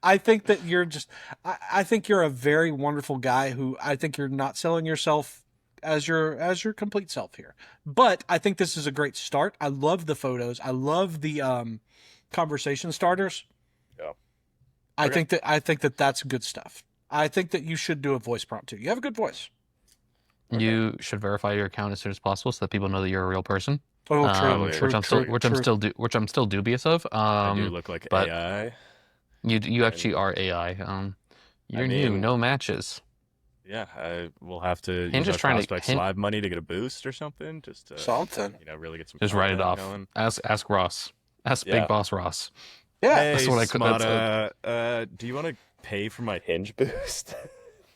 Speaker 3: I think that you're just. I think you're a very wonderful guy who I think you're not selling yourself as your complete self here. But I think this is a great start. I love the photos. I love the conversation starters.
Speaker 1: Yeah.
Speaker 3: I
Speaker 1: Okay.
Speaker 3: think that that's good stuff. I think that you should do a voice prompt too. You have a good voice.
Speaker 2: You should verify your account as soon as possible so that people know that you're a real person.
Speaker 3: Oh,
Speaker 2: Which I'm still dubious of.
Speaker 1: I do look like
Speaker 2: but-
Speaker 1: AI.
Speaker 2: You actually are AI. You're new,
Speaker 1: mean-
Speaker 2: no matches.
Speaker 1: Yeah, I will have to
Speaker 2: Hinge
Speaker 1: use
Speaker 2: is
Speaker 1: my
Speaker 2: trying to-
Speaker 1: Prospects
Speaker 2: Hinge-
Speaker 1: Live money to get a boost or something. Just to,
Speaker 3: Something.
Speaker 1: really get some.
Speaker 2: Just write it
Speaker 1: content
Speaker 2: off.
Speaker 1: Going.
Speaker 2: Ask Ross. Ask
Speaker 1: Yeah.
Speaker 2: Big Boss Ross.
Speaker 3: Yeah.
Speaker 1: Hey,
Speaker 2: That's what I could-
Speaker 1: Smada, do you want to pay for my Hinge boost?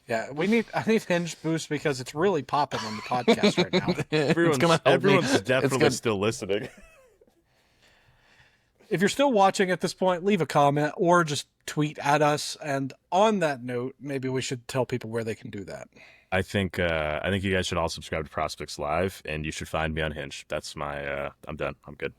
Speaker 3: Yeah. I need Hinge boost because it's really popping on the podcast right now.
Speaker 2: It's gonna help me.
Speaker 1: everyone's
Speaker 2: It's
Speaker 1: definitely
Speaker 2: gonna-
Speaker 1: still listening.
Speaker 3: If you're still watching at this point, leave a comment or just tweet at us. And on that note, maybe we should tell people where they can do that.
Speaker 1: I think you guys should all subscribe to Prospects Live, and you should find me on Hinge. That's my. I'm done. I'm good.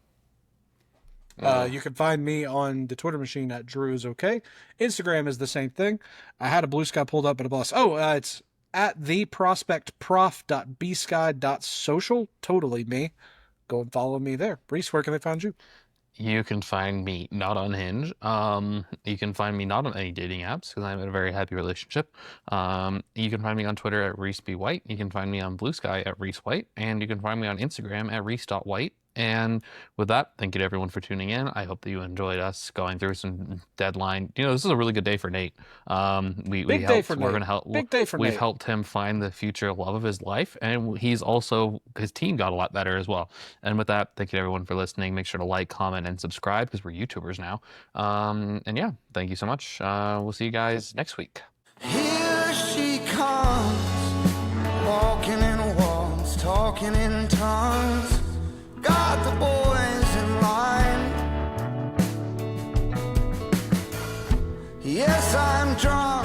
Speaker 3: You can find me on the Twitter machine at drewisokay. Instagram is the same thing. I had a Bluesky pulled up, but a boss. It's at theprospectprof.bsky.social. Totally me. Go and follow me there. Rhys, where can they find you?
Speaker 2: You can find me not on Hinge. You can find me not on any dating apps because I'm in a very happy relationship. You can find me on Twitter at rhysbwhite. You can find me on Bluesky at Rhys White. And you can find me on Instagram at rhys.white. And with that, thank you to everyone for tuning in. I hope that you enjoyed us going through some deadline. This is a really good day for Nate. We're
Speaker 3: day for
Speaker 2: gonna
Speaker 3: Nate.
Speaker 2: help.
Speaker 3: Big day for
Speaker 2: We've
Speaker 3: Nate.
Speaker 2: helped him find the future love of his life, and his team got a lot better as well. And with that, thank you to everyone for listening. Make sure to like, comment, and subscribe because we're YouTubers now. And yeah, thank you so much. We'll see you guys next week.
Speaker 4: Here she comes, walking in walls, talking in tongues. Got the boys in line. Yes, I'm drunk.